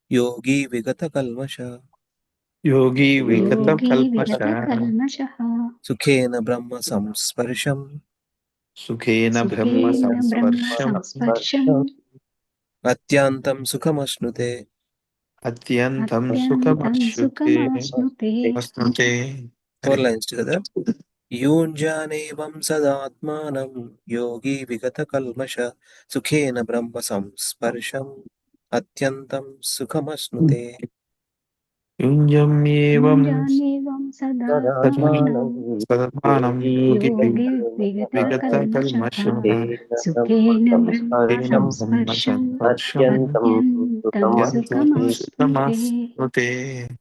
Yogi vigata kalmasha. Yogi Vigata Kalmasha. kalmashaha. Sukhena brahma samsparsham. Sukhena Brahma Sukhena brahma Samsparsham. samsparsham. Atyantam sukhamasnute. Atyantam Atyantam Sukhamashrute. sukamasnute. 4 lines together. Yunjanevam sadatmanam yogi vigata kalmasha sukhena brahma samsparsham atyantam sukhamasnute. Yunjam evam Yunjanevam sadatmanam. Sadatmanam Yogi vigata Vigata kalmashaha. Kalmasha. Sukena brahma Sukhena Brahma samsparsham. Samsparsham. Atyantam Atyantam sukamasnute. Sukhamashrute.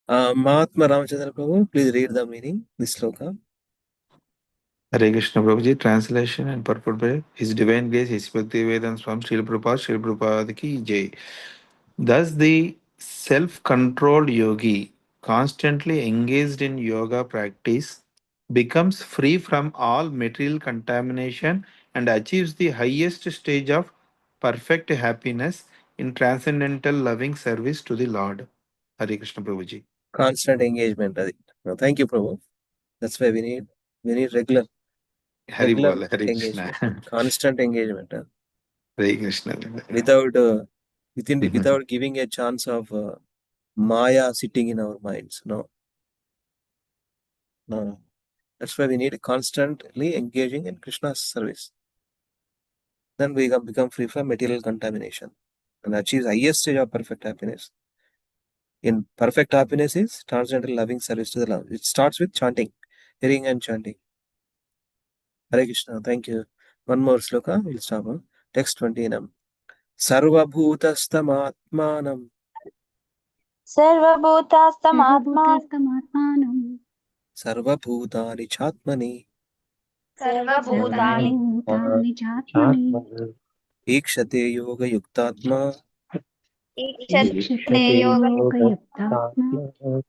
Mahatma Ramachandra Prabhu, please read the meaning, this sloka. Hare Krishna Prabhuji, translation and purport by His Divine Grace, His Bhakti Vedanta Swami Srila Prabhupada ki Jai. Thus, the self-controlled yogi, constantly engaged in yoga practice, becomes free from all material contamination and achieves the highest stage of perfect happiness in transcendental loving service to the Lord. Hare Krishna Prabhuji. Constant engagement. Thank you, Prabhu. That's why we need regular Hari Bol, Hare Krishna. engagement, constant engagement. Hare Krishna. Without giving a chance of Maya sitting in our minds. No. That's why we need constantly engaging in Krishna's service. Then we become free from material contamination and achieve the highest stage of perfect happiness. In perfect happiness is transcendental loving service to the Lord. It starts with chanting, hearing and chanting. Hare Krishna. Thank you. One more sloka. We'll stop. Text 29. Sarva bhutastamatmanam. सर्वभूतास्तमात्मा Sarvabhutastamatmanam. Sarva bhutani chatmani. सर्वभूतानि Sarvabhutani chatmani. Ikshate yoga yuktatma. ईक्षते Ikshate योगयुक्तात्मा yogayuktatma.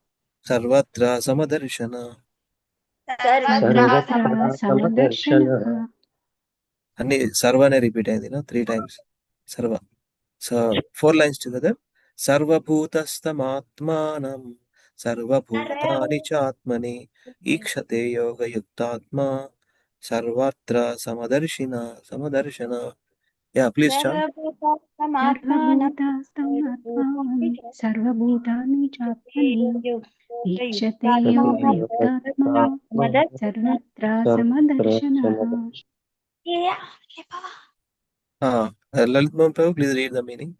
Sarvatra samadarshana. सर्वत्र Sarvatra samadarshanaha. And Sarva ne repeat 3 times. Sarva. So 4 lines together. Sarvabhutastam sarvabhutani chatmani ikshate yoga yuktatma sarvatra samadarshana. Yeah, please chant. सर्वभूतात्मानं सर्वभूतानि चात्मनि ईक्षते योगयुक्तात्मा सर्वत्र समदर्शनः. Lalit Prabhu, please read the meaning.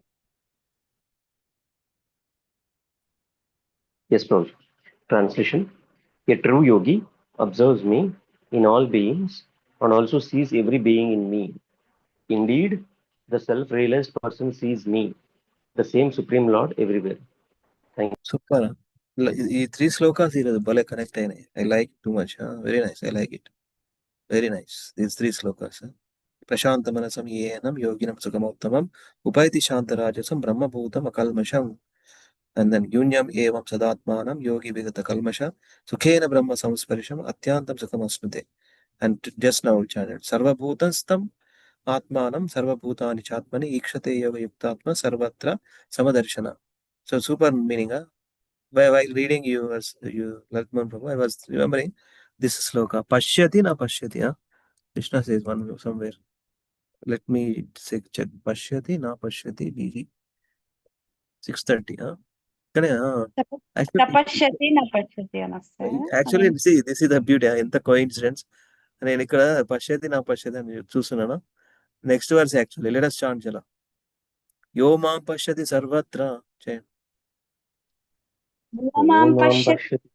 Yes, Prabhu. Translation. A true yogi observes me in all beings and also sees every being in me. Indeed, the self-realized person sees me, the same Supreme Lord, everywhere. Thank you. Super. ఈ 3 శ్లోకాస్ ఈరోజు భలే connect అయినాయి. I like too much. Very nice. I like it. Very nice. These 3 shlokas. ప్రశాంత మనసం ఏనం యోగినం సుఖమోత్తమం ఉపైతి శాంతరాజసం బ్రహ్మభూతం అకల్మషం. And then యూన్యం ఏవం సదాత్మానం యోగి విగత కల్మష సుఖేన బ్రహ్మ సంస్పర్శం అత్యంతం సుఖమస్నుతే. And just now we chanted సర్వభూతస్థం ఆత్మానం సర్వభూతాని చాత్మని ఈక్షతే యోగ యుక్తాత్మ సర్వత్ర సమదర్శన. So super meaning. While reading you Lakman Prabhu, I was remembering this sloka. Pashyati na pashyati. Krishna says one somewhere. Let me check. Pashyati na pashyati. BG 6:30. తపశ్యతి నపశ్యతి అని వస్తాయి. Actually, see, this is the beauty. ఇంత coincidence. నేను ఇక్కడ పశ్యతి నా పశ్యతి అని చూస్తున్నాను. Next verse actually let us chant చలా. యో మాం పశ్యతి సర్వత్ర. మాం పశ్యతి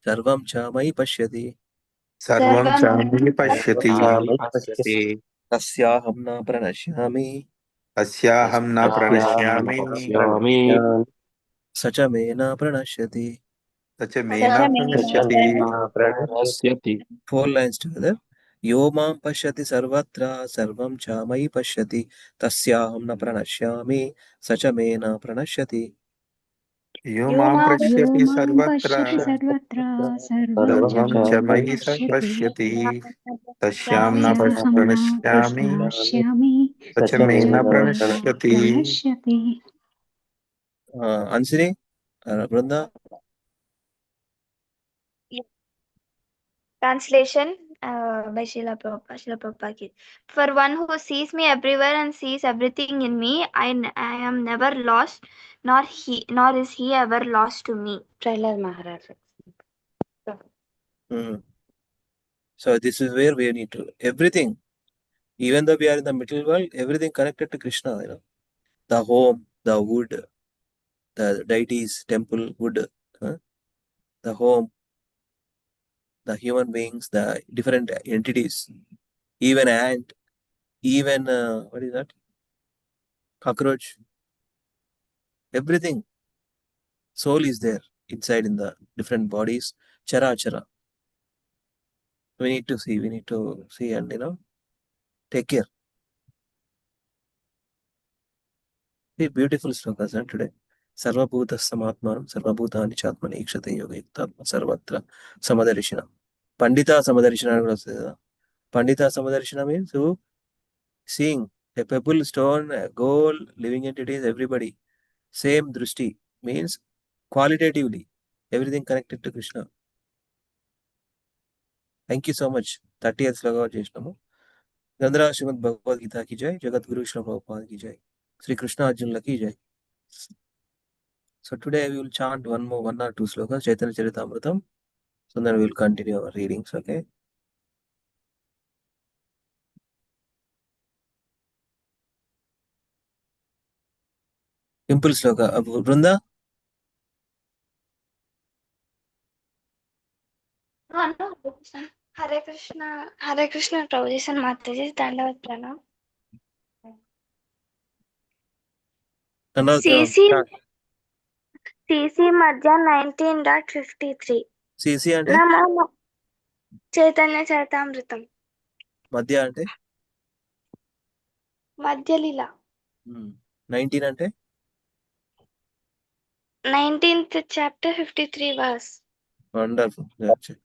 సర్వం చ మయి పశ్యతి. సర్వం చ మయి పశ్యతి తస్యాహం న ప్రణశ్యామి. తస్యాహం న ప్రణశ్యామి స చ మే న ప్రణశ్యతి. స చ మే న ప్రణశ్యతి. 4 lines together. यो मां पश्यति सर्वत्र सर्वं च मयि पश्यति तस्याहं न प्रणश्यामि स च मे न प्रणश्यति. यो मां पश्यति यो मां सर्वत्र पश्यति सर्वत्र सर्वं सर्वं च मयि पश्यति पश्यति तस्यां न तस्याहं न प्रणश्यामि प्रणश्यामि स च मे न प्रणश्यति. प्रणश्यति. Ansini, Brenda. Translation by Srila Prabhupada. For one who sees me everywhere and sees everything in me, I am never lost, nor is he ever lost to me. Trailer Maharaj. So this is where we need to everything. Even though we are in the middle world, everything connected to Krishna. The home, the wood, the deities, temple, wood, the home, the human beings, the different entities, even ant, even what is that? Cockroach. Everything. Soul is there inside in the different bodies. Chara. We need to see and take care. Very beautiful slokas today. Sarvabhuta samatmanam sarvabhutani chatmani ikshate yoga yuktatma sarvatra samadarishina. Pandita samadarishina. Pandita samadarishina means who seeing a pebble, stone, a gold, living entities, everybody. Same drushti means qualitatively everything connected to Krishna. Thank you so much. 30th sloka chesnamu. Gandhara Srimad Bhagavad Gita ki jai, Jagat Guru Srila Prabhupada ki jai, Sri Krishna Arjuna ki jai. So today we will chant one or two slokas, Chaitanya Charitamrita. So then we will continue our readings, okay? Simple sloka. Vrunda? Hare Krishna, Prabhuji and Mataji, Dandavat Pranam. CC Madhya 19.53. CC ante? Namo Chaitanya Charitamritam. Madhya ante? Madhya Lila. 19 ante? 19th chapter 53 verse. Wonderful. Gotcha.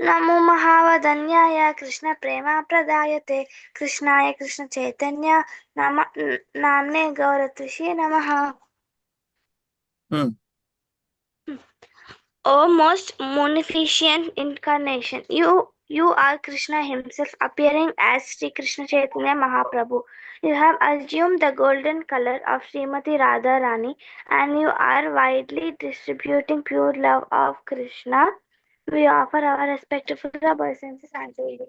नमो महावदन्याय कृष्ण प्रेमा प्रदायते कृष्णाय कृष्ण चैतन्य नामने गौरतुषे नमः. O most munificent incarnation, you are Krishna himself appearing as Sri Krishna Chaitanya Mahaprabhu. You have assumed the golden color of Srimati Radharani and you are widely distributing pure love of Krishna. We offer our respectful obeisances unto you.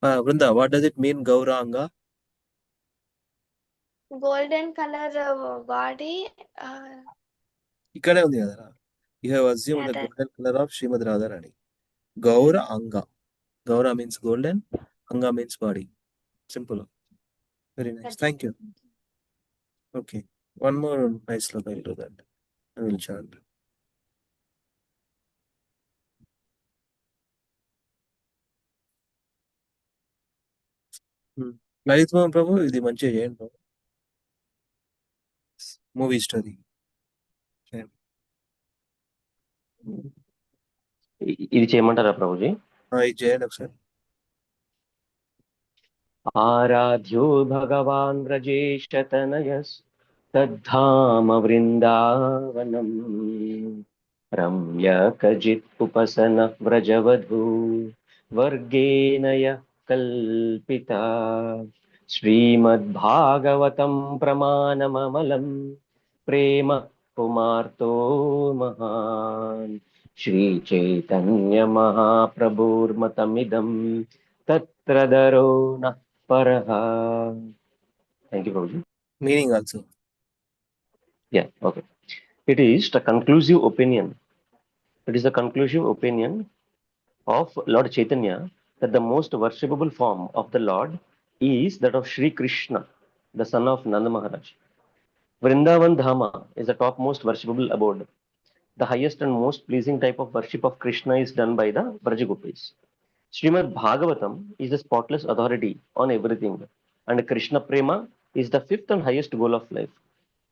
Vrinda, what does it mean, Gauranga? Golden color body. ఇక్కడే ఉంది కదరా. You have assumed the golden color of Srimad Radharani. Gaura Anga. Gaura means golden, Anga means body. Simple. Very nice. Thank you. Okay. One more nice look. I'll do that. I will chant. Lalit Mohan ప్రభు ఇది మంచిగా చేయండి ప్రభు. Movie story ఇది చేయమంటారా ప్రభుజీ? ఇది చేయండి ఒకసారి. ఆరాధ్యో భగవాన్ వ్రజేశతనయస్తద్ధామ వృందావనం రమ్యకజిత్ ఉపసన వ్రజవధూ వర్గేణయ కల్పితా శ్రీమద్భాగవతం ప్రమాణమమలం ప్రేమ కుమార్తో మహాన్ Sri Chaitanya మహాప్రభుర్మతమిదం తత్రదరో నః పరః. Thank you, Prabhuji. Meaning also. Yeah, okay. It is the conclusive opinion. It is the conclusive opinion of Lord Chaitanya that the most worshipable form of the Lord is that of Sri Krishna, the son of Nanda Maharaj. Vrindavan Dhama is the topmost worshipable abode. The highest and most pleasing type of worship of Krishna is done by the Brajagopis. Srimad Bhagavatam is the spotless authority on everything, and Krishna Prema is the fifth and highest goal of life.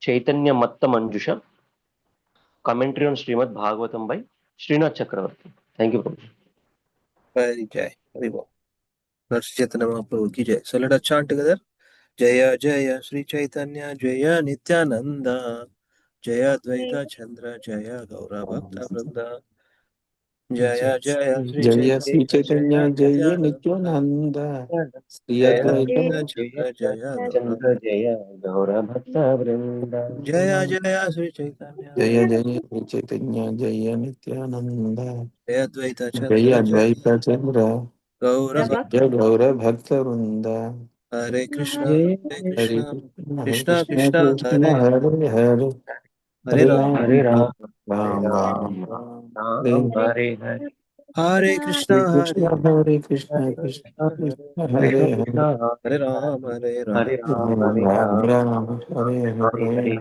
Chaitanya Matta Manjusha, commentary on Srimad Bhagavatam by Srinath Chakravarti. Thank you, Prabhu. Very jai. Very well. Lord Chaitanya Mahaprabhu ki jai. So let us chant together. Jaya Jaya Sri Chaitanya Jaya Nityananda Jaya Dvaita Chandra Jaya Gaura Bhakta Vrinda Jaya Jaya Sri जय Shri Chaitanya चैतन्य Jaya जय Nityananda Nityanand Shri Jaya अद्वैत Dvaita Chandra Jaya Gaura Chandra Jaya Gaura Bhakta Vrinda. Jaya Jaya Sri Chaitanya जय जय श्री चैतन्य जय Nityanand Jaya Dvaita जय Chandra Jaya अद्वैत चंद्र Gaura Bhakta जय गौर भक्त वृंद Hare Krishna Hare Hare Krishna Krishna Hare Krishna Krishna Krishna Krishna Hare Hare Hare Hare Hare Ram Ram Hare Ram, Hare Ram Ram, Ram Hare Ram Hare Hare. Hare Shri Krishna Krishna Hare Hare Krishna Hare Krishna Krishna, Krishna Hare Hare Krishna Hare Krishna, Hare Hare Hare. Ram Hare Ram. Hare Ram, Hare Ram Ram, Ram Hare Hare Hare Hare.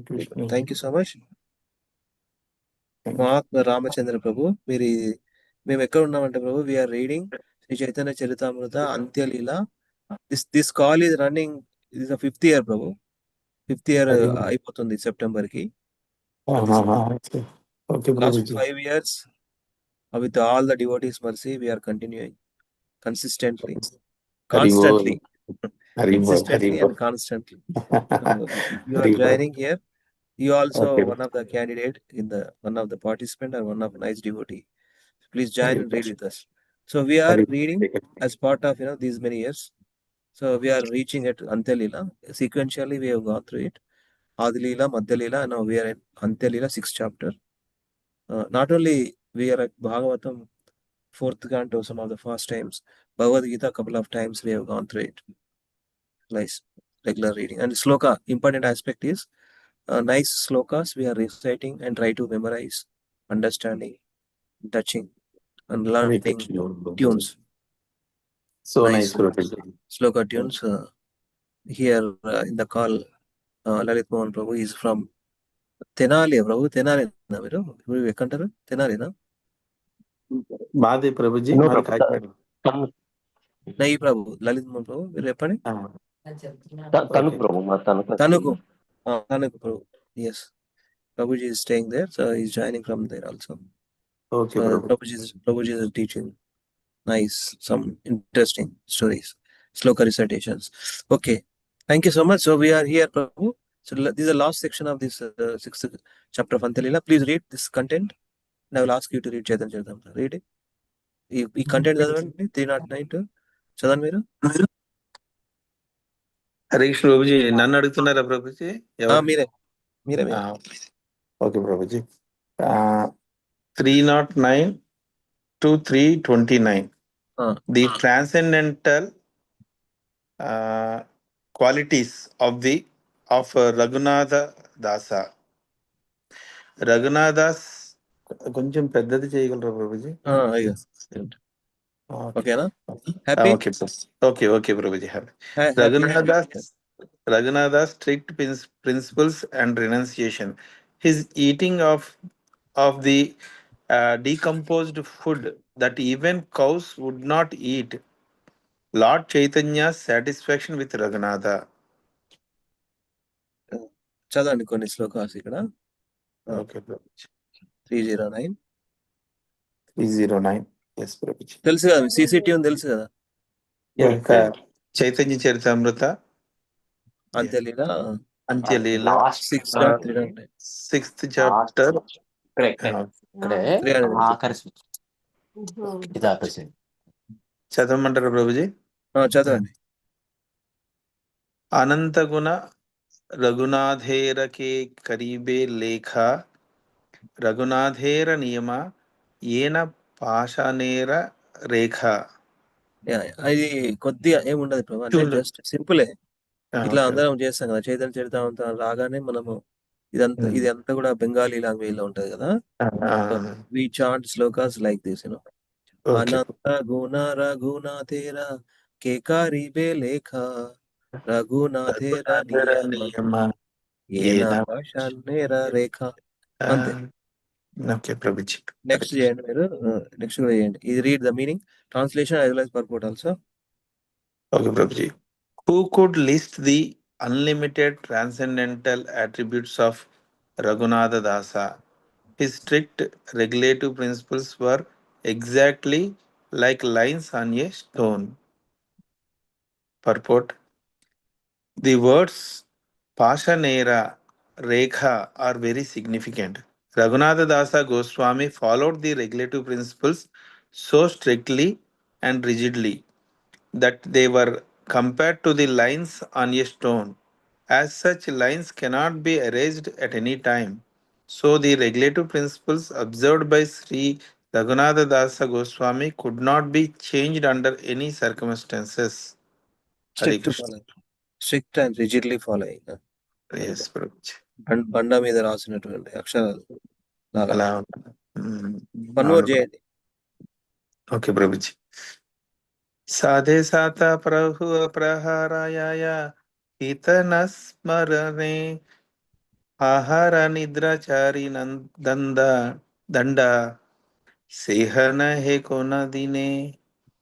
Krishna Thank you so much. మహాత్మ రామచంద్ర ప్రభు మీరు మేము ఎక్కడ ఉన్నామంటే Prabhu we're reading Shri Chaitanya Charitamrita Antyalila. This call is running. ఇది 5th year Prabhu. 5th year అయిపోతుంది September కి. Last 5 years with all the devotees mercy we are continuing consistently and constantly. You are joining here. You also one of the candidate in the one of the participant or one of nice devotee. Please join and read with us. So we are reading as part of these many years. So we are reaching at Antyalila. Sequentially we have gone through it. Adilila, Madhyalila, now we are in Antyalila 6th chapter. Not only we are at Bhagavatam 4th canto some of the first times. Bhagavad Gita couple of times we have gone through it. Nice regular reading. And sloka, important aspect is nice slokas we are reciting and try to memorize, understanding, touching, and learning tunes. So Nice nice. sloka tunes. Here in the call, Lalit Mohan Prabhu is from Tenali. Prabhu, Tenali na మీరు ఎక్కంటారు? తెనాలినా? మాది Prabhuji No, మాది Prabhu. Kakinada. నై ప్రభు లలిత్ మోహన్ ప్రభు మీరు చెప్పండి. Tanuk Prabhu, ma Tanuk. Tanuku Prabhu. Yes, Prabhuji is staying there, so he's joining from there also. Okay, Prabhu. Prabhuji's teaching. Nice, some interesting stories, sloka recitations. Okay, thank you so much. So we are here, Prabhu. So this is the last section of this sixth chapter of Antalila. Please read this content. And I will ask you to read Chaitanya Charitamrita. Read it. ఈ content చదవండి 309 చదవండి మీరు. హరే కృష్ణ ప్రభుజీ, నన్ను అడుగుతున్నారా ప్రభుజీ? మీరే. Okay Prabhuji. 309 to 329. The transcendental qualities of Raghunatha Dasa. రఘునాథాస్ కొంచెం పెద్దది చేయగలరా ప్రభుజీ? ఓకేనా? Happy? Okay Prabhuji, happy. Raghunatha's strict principles and renunciation. His eating of the decomposed food that even cows would not eat. Lord Chaitanya's satisfaction with Raghunatha. చదవండి కొన్ని శ్లోకాస్ ఇక్కడ. Okay Prabhuji. 309. Yes Prabhuji. తెలుసు కదా, సిసిటీ ఉంది తెలుసు కదా. Chaitanya Charitamrita Antyalila sixth chapter. చదవమంటారా ప్రభుజీ? చదవండి. అనంత గుణ రఘునాథేరకే కరీబే లేఖ రఘునాథేర నియమ ఏన పాషానేర రేఖ. అది కొద్దిగా ఏముండదు ప్రభు, అంటే జస్ట్ సింపులే. ఇట్లా అందరం చేస్తాం కదా చైతన్య చరితామృతం రాగానే మనము ఇది అంతా కూడా బెంగాలీ లాంగ్వేజ్ లో ఉంటది కదా. We chant shlokas like this, you know. అనంత గుణ రఘునాథేర కేకారిబే లేఖ రఘునాథేర నియమ ఏన పాషానేర రేఖ. అంతే. ఓకే ప్రభుజీ. నెక్స్ట్ చేయండి మీరు. నెక్స్ట్ కూడా చేయండి. ఇది read the meaning, translation as well as purport also. Okay, Prabhuji. Who could list the unlimited transcendental attributes of Raghunatha Dasa? His strict regulative principles were exactly like lines on a stone. Purport. The words Pashanera, Rekha are very significant. Raghunatha Dasa Goswami followed the regulative principles so strictly and rigidly that they were compared to the lines on a stone. As such, lines cannot be erased at any time. So, the regulative principles observed by Sri Raghunatha Dasa Goswami could not be changed under any circumstances. Strict and rigidly following. Yes, Prabhuji. బండ మీద రాసినటువంటి అక్షరాలు లాగా. One more చేయండి. Okay Prabhuji. సాధే సాత ప్రభు ప్రహారాయ హితన స్మరణే ఆహార నిద్రాచారి దండ సేహన హే కోన దినే.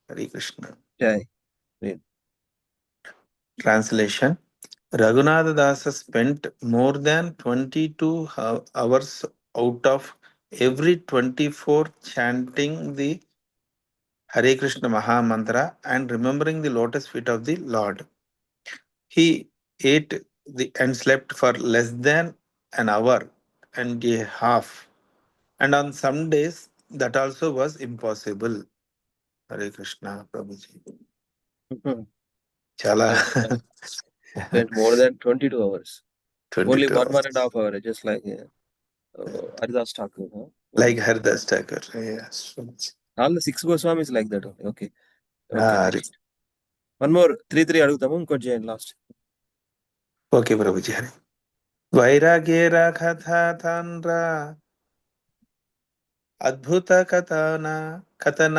Hare Krishna. Translation. Raghunatha Dasa spent more than 22 hours out of every 24 chanting the Hare Krishna Maha Mantra and remembering the lotus feet of the Lord. He ate and slept for less than an hour and a half. And on some days, that also was impossible. Hare Krishna, Prabhuji. Chala. Spent more than 22 hours. 22 Only hours. 1.5 hours, just like Haridas Thakur. Like Haridas Thakur, yes. All the 6 Goswamis like that. Okay. One more 3 అడుగుతాము, ఇంకోటి చేయండి last. Okay Prabhuji. Hari వైరాగ్యేర కథాతండ్ర అద్భుత కథన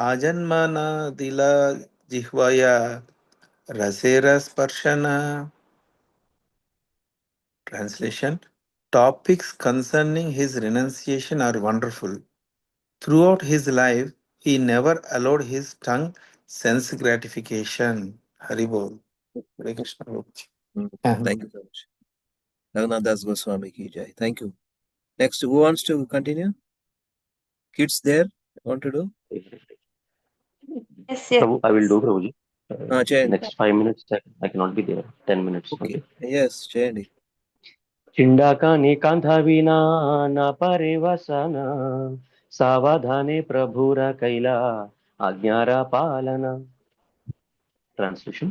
ఆజన్మన దిల జిహ్వయ రసేర స్పర్శన. Translation. Topics concerning his renunciation are wonderful. Throughout his life, he never allowed his tongue sense gratification. Haribol. Hare Krishna. Thank you so much. Raghunath Das Goswami ki jai. Thank you. Next, who wants to continue? Kids there want to do? Yes, yes. Prabhu, I will do, Prabhuji. Chain. Next 5 minutes, I cannot be there. 10 minutes. Okay. Okay. Yes, Chain. चिंडाकाने कांधाविना ना परिवसन सावधाने प्रभुरा कैला आज्ञारा पालना. Translation: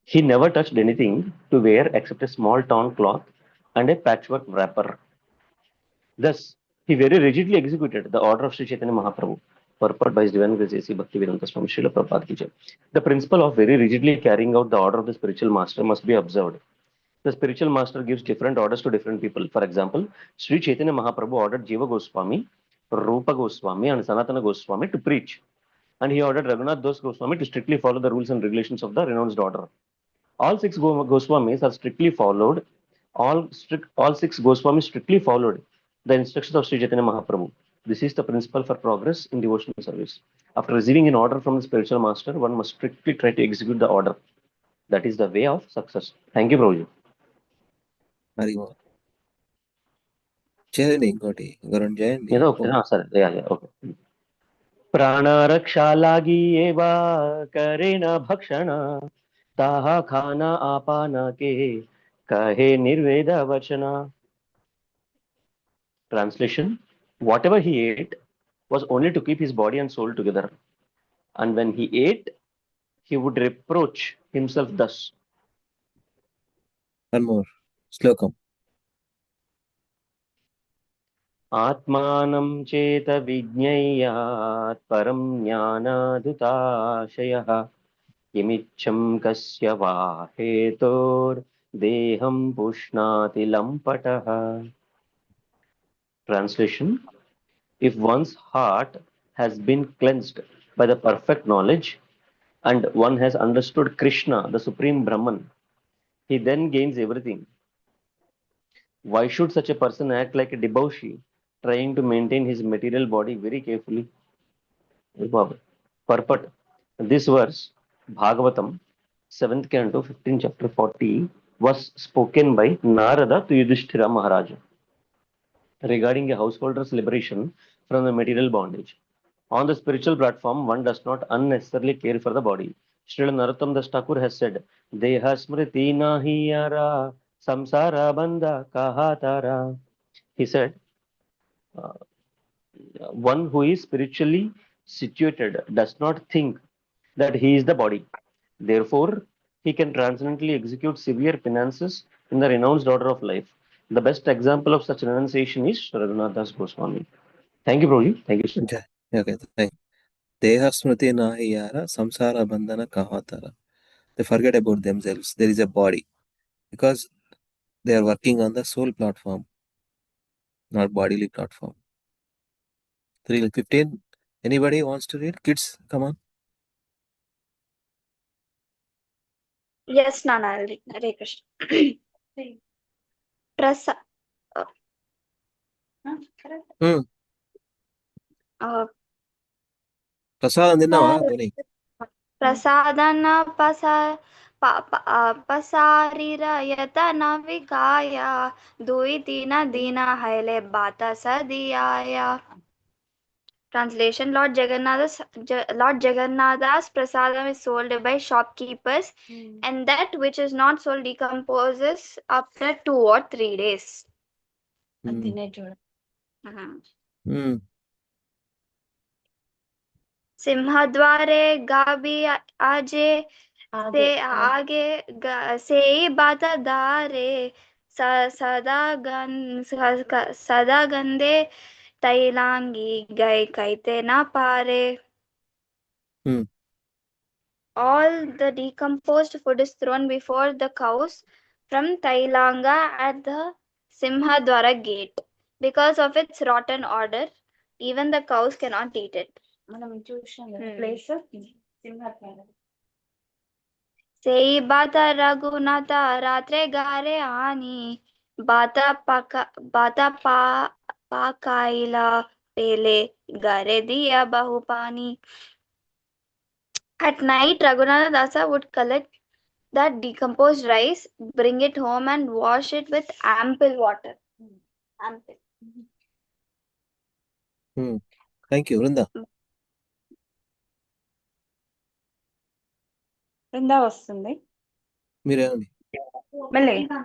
He never touched anything to wear except a small torn cloth and a patchwork wrapper. Thus, he very rigidly executed the order of Sri Chaitanya Mahaprabhu, purport by His Divine Grace A.C. Bhaktivedanta Swami Srila Prabhupada ki jai. The principle of very rigidly carrying out the order of the spiritual master must be observed. The spiritual master gives different orders to different people. For example, Sri Chaitanya Mahaprabhu ordered Jiva Goswami, Rupa Goswami, and Sanatana Goswami to preach. And he ordered Raghunath Das Goswami to strictly follow the rules and regulations of the renounced order. All six Goswamis are strictly followed. All six Goswamis strictly followed the instructions of Sri Chaitanya Mahaprabhu. This is the principle for progress in devotional service. After receiving an order from the spiritual master, one must strictly try to execute the order. That is the way of success. Thank you, Prabhuji. Harimo. Chain ఇంకోటి ఇంకొకటి చేయండి. ఏదో ఒకటి సరే okay. ప్రాణరక్షా లాగి ఏవా కరేణ భక్షణ ताहा खाना आपाना के कहे निर्वेद वचना. Translation: Whatever he ate was only to keep his body and soul together, and when he ate, he would reproach himself thus. One more. Slokam. आत्मानं चेत विज्ञेयात् परं ज्ञानादुताशयः किमिच्छं कस्य वा हेतोर्देहं पुष्णाति लम्पटः. Translation: If one's heart has been cleansed by the perfect knowledge and one has understood Krishna, the Supreme Brahman, he then gains everything. Why should such a person act like a debauchee, trying to maintain his material body very carefully? Purport: This verse, Bhagavatam, 7th Canto, 15th chapter 40, was spoken by Narada to Yudhishthira Maharaja regarding a householder's liberation from the material bondage. On the spiritual platform, one does not unnecessarily care for the body. Srila Narottam Das Thakur has said, Deha smriti nahi yara, samsara bandha kahatara. He said, uh, one who is spiritually situated does not think that he is the body. Therefore, he can transcendently execute severe penances in the renounced order of life. The best example of such renunciation is Raghunath Das Goswami. Thank you, Prabhuji. Thank you, sir. Okay, thank you. Deha smriti nahi yara, samsara bandhana kahatara. They forget about themselves. There is a body. Because they are working on the soul platform, not bodily platform. 3:15. Anybody wants to read? Kids, come on. Yes, Nana, I'll read. Hare Krishna. Prasa- correct. ప్రసాదం తిన్నావా పోనీ? ప్రసాదన पसारिरयतन विकाय दुई तीन दिन हैले बात सदियाया. Translation: Lord Jagannath's prasadam is sold by shopkeepers, and that which is not sold decomposes after 2 or 3 days. सिंहद्वारे गाबी आजे से आगे से बात दारे सदा गंदे तैलांगी गए कहते ना पारे. All the decomposed food is thrown before the cows from Tailanga at the Simhadwara gate. Because of its rotten odor, even the cows cannot eat it. Sei bata Raghunatha ratre gare ani bata pakaila pele gare diya bahupani. At night, Raghunatha Dasa would collect that decomposed rice, bring it home and wash it with ample water. Thank you Vrinda. Brinda వస్తుంది మీరేమండి? మెల్లగా.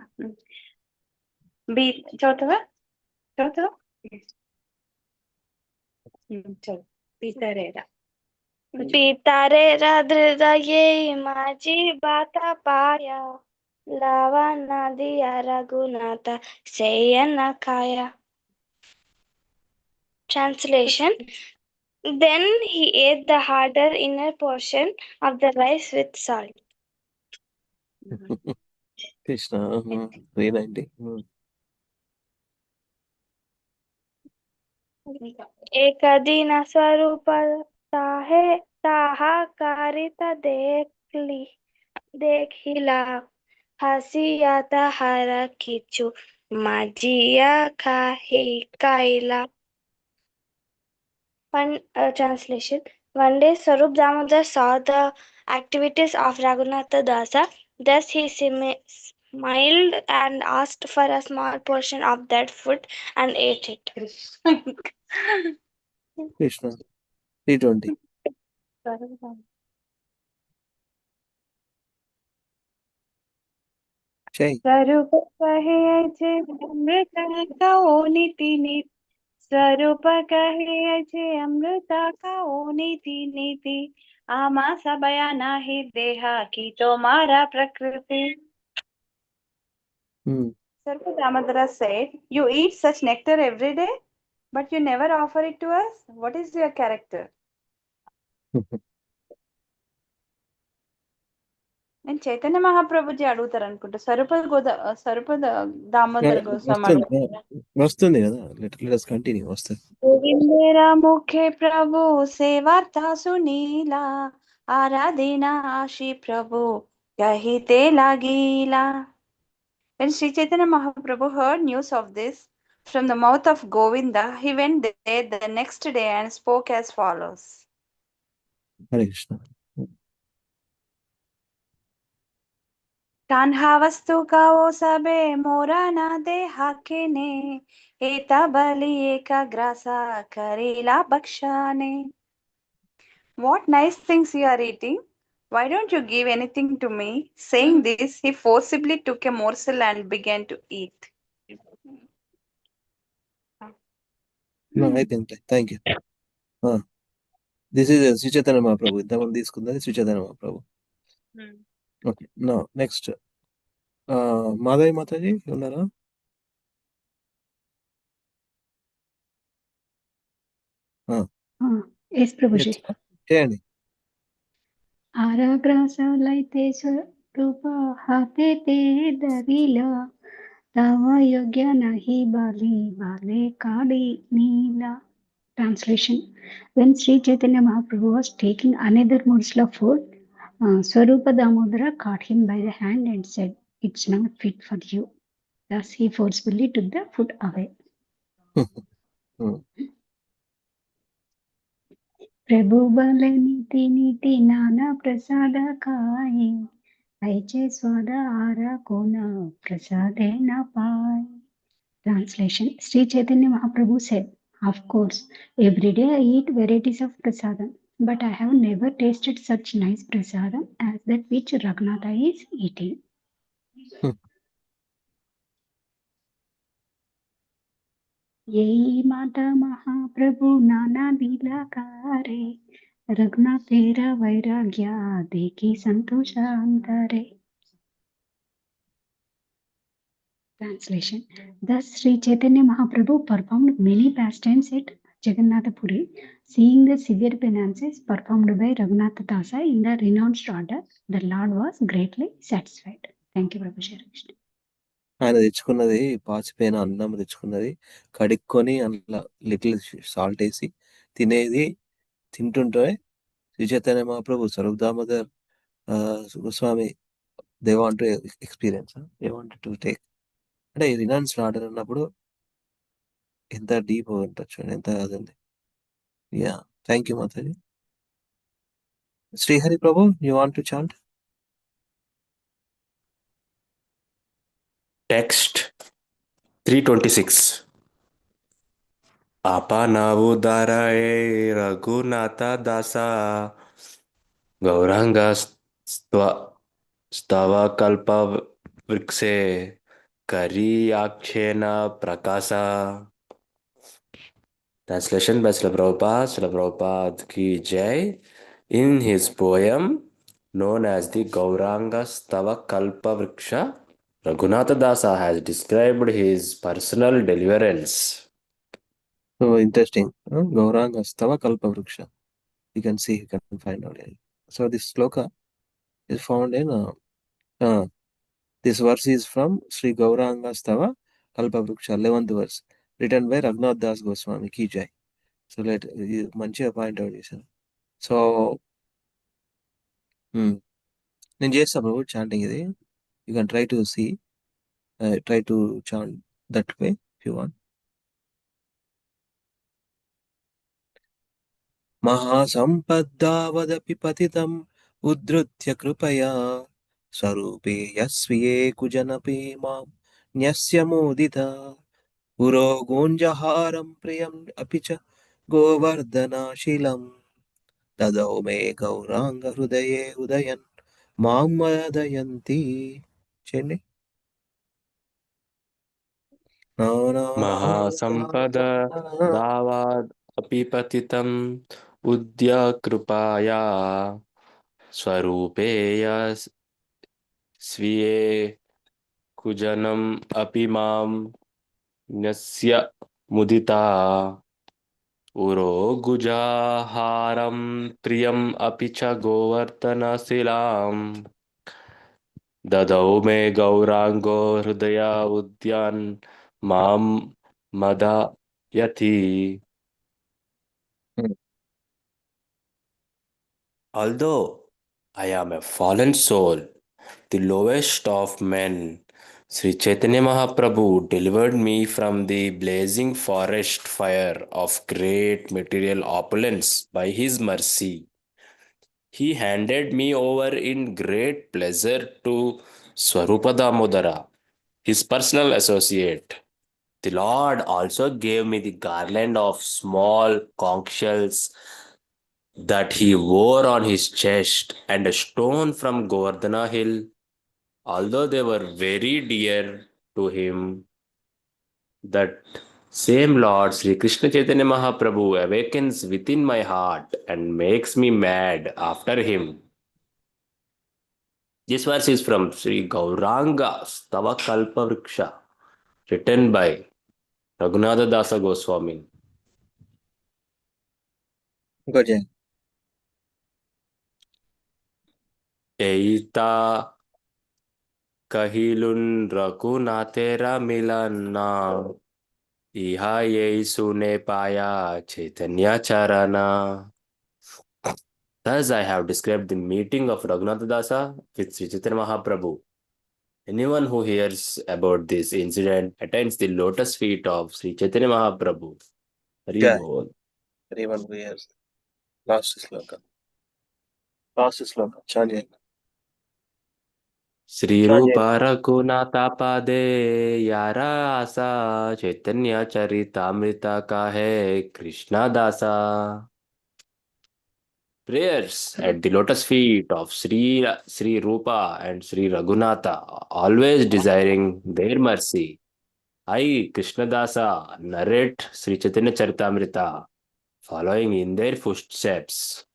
B చదువుతావా చదువుతావా చదువు. పితరేరా पितारेरा हृदये माझी बाता पाया लावा नदिया रघुनाथ शयन काया. Translation. Then he ate the harder inner portion of the rice with salt. Krishna 390. एक दिन स्वरूप ताहे ताहा कारिता देखिला हसियाता हर किचु माजिया काहे काइला. Translation. One day Swarup Damodar saw the activities of Raghunatha Dasa. Thus he smiled and asked for a small portion of that food and ate it. Krishna 320. Jai. स्वरूप कहे अजय अमृत का ओ नीति नीति स्वरूप कहे अजय अमृत का ओ नीति नीति आमा सबया नाही देहा की तुम्हारा प्रकृति. Swarupa Damodara said, "You eat such nectar every day, but you never offer it to us. What is your character?" నేను చైతన్య మహాప్రభుజీ అడుగుతారు అనుకుంటా. స్వరూప దామోదర్ గోస్వామి వస్తుంది కదా. Let continue. వస్తుంది. గోవిందేరా ముఖే ప్రభు సేవార్త సునీలా ఆరాధనా ఆశి ప్రభు కహితే లాగీలా. When Sri Chaitanya Mahaprabhu heard news of this from the mouth of Govinda, he went there the next day and spoke as follows. Hare Krishna. Kanha वस्तु का वो सबे मोरा ना दे हाकेने एता बलि एका ग्रासा करेला बक्षाने. What nice things you are eating. Why don't you give anything to me? Saying this, he forcibly took a morsel and began to eat. No, I think. Thank you. This is Sri Chaitanya Mahaprabhu. ఇంతమంది తీసుకున్నది Sri Chaitanya Mahaprabhu. Okay. Now, next. Madhavi Mataji ఉన్నారా? Yes Prabhuji. చేయండి. ఆరాగ్రాసలైతే స్వరూప హాతే తే దరిలా తవ యోగ్య నహి Bali బాలే కాడి నీలా. Translation. When Sri Chaitanya Mahaprabhu was taking another morsel of food, Swarupa Damodara caught him by the hand and said, "It's not fit for you." Thus he forcefully took the food away. प्रभु बल नीति नीति नाना प्रसाद खाए ऐचे स्वाद आरा कोन प्रसादे न पाए. Translation. Sri Chaitanya Mahaprabhu said, "Of course, every day I eat varieties of prasadam, but I have never tasted such nice prasadam as that which Raghunatha is eating." यही माता महाप्रभु नाना लीला कारे रघुनाथ तेरा वैराग्य देखी संतोष अंतरे. Translation. Thus Sri Chaitanya Mahaprabhu performed many pastimes at Jagannath Puri. Seeing the severe penances performed by Raghunatha Dasa in the renounced order, the Lord was greatly satisfied. Thank you, Prabhu Shri Krishna. ఆయన తెచ్చుకున్నది పాచిపోయిన అన్నం తెచ్చుకున్నది కడుక్కొని అందులో little salt వేసి తినేది తింటుంటే Shri Chaitanya Mahaprabhu Swarup Damodar Goswami they want to experience, they want to take. అంటే రినౌన్స్ ఆర్డర్ అన్నప్పుడు ఎంత డీప్ ఉండొచ్చు, ఎంత అదండి. Yeah, thank you Mataji. Srihari Prabhu, you want to chant? Text 326. Apanavudaraye Raghunatha Dasa Gauranga Stava Kalpa Vrikse Kariyakshena Prakasa. Translation by Srila Prabhupada Ki Jai. In his poem known as the Gauranga Stava Kalpa Vriksha, Raghunatha Dasa has described his personal deliverance. So interesting. Gauranga Stava Kalpa Vriksha. You can see, you can find out. So this sloka is found in this verse is from Sri Gauranga Stava Kalpa Vriksha, 11th verse, written by Raghunath Das Goswami Ki Jai. So let మంచిగా point out చేశాను. So నేను చేస్తా Prabhu chanting ఇది. You can try to see try to chant that way if you want. महासम्पद्दावदपि पतितम् उद्धृत्य कृपया स्वरूपे यस्विये कुजनपि मां न्यस्य मोदिता पुरोगोञ्जहारं प्रियम् अपि च गोवर्धनाशिलम् ददौ मे गौराङ्गहृदये उदयन् मां मदयन्ति. చేయండి. महासम्पद दावाद् अपि पतितम् उद्य कृपाया स्वरूपे स्वीये कुजनम् अपि मां न्यस्य मुदिता उरो गुजाहारं प्रियम् अपि च गोवर्धनशिलाम् ददौ मे गौराङ्गो हृदया उद्यान् मां मदयति. Although I am a fallen soul, the lowest of men, Sri Chaitanya Mahaprabhu delivered me from the blazing forest fire of great material opulence by his mercy. He handed me over in great pleasure to Swarupa Damodara, his personal associate. The Lord also gave me the garland of small conch shells that he wore on his chest and a stone from Govardhana hill. Although they were very dear to him, that same Lord Sri Krishna Chaitanya Mahaprabhu awakens within my heart and makes me mad after him. This verse is from Sri Gauranga Stava Kalpa Vriksha, written by Raghunatha Dasa Goswami. ఇంకో చేయండి. Eita kahilun Raghunatera milanna Iha ye sune paya Chaitanya Charana. Thus I have described the meeting of Raghunatha Dasa with Sri Chaitanya Mahaprabhu. Anyone who hears about this incident attains the lotus feet of Sri Chaitanya Mahaprabhu. Hari Jai. Bol. Anyone who hears last sloka. Last sloka. Chant చేయండి. Sri Rupa Raghunatha Pade Yara Asa Chaitanya Charitamrita Kahe Krishna Dasa. Prayers at the lotus feet of Sri Rupa and Sri Raghunatha, always desiring their mercy. I, Krishnadasa, narrate Sri Chaitanya Charitamrita, following in their footsteps.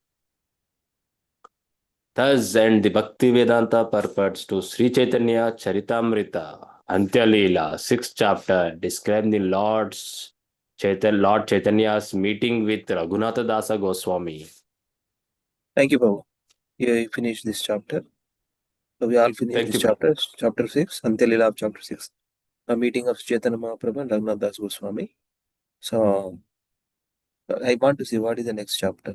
Thus end the Bhakti Vedanta purports to Sri Chaitanya Charitamrita, Antya Leela, 6th chapter, describing the Lord Chaitanya's meeting with Raghunatha Dasa Goswami. Thank you, Prabhu. You finished this chapter. So we all finished Thank this you, chapter. Chapter 6, Antya Leela of chapter 6. A meeting of Chaitanya Mahaprabhu and Raghunath Das Goswami. So I want to see what is the next chapter.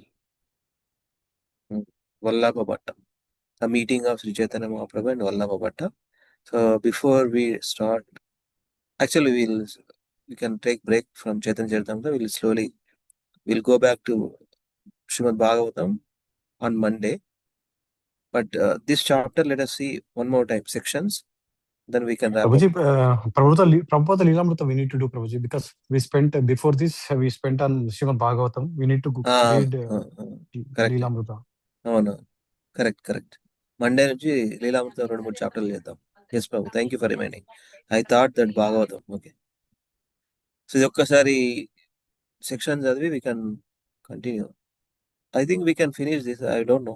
Vallabha Bhatta. A meeting of Sri Chaitanya Mahaprabhu and Vallabha Bhatta. So before we start, actually we can take break from Chaitanya Charitamrita. We'll go back to Srimad Bhagavatam on Monday. But this chapter, let us see one more time, sections Then we can wrap up. Prabhuji, Prabhupada Lilamrita we need to do, Prabhuji, because we spent before this, we spent on Srimad Bhagavatam. We need to read correct. Lilamrita. అవును correct Monday నుంచి లీలామృతం 2-3 చాప్టర్లు చేద్దాం. Yes Prabhu, thank you for reminding. I thought that Bhagavatam. Okay, so ఇది ఒక్కసారి section చదివి we can continue. I think we can finish this. I don't know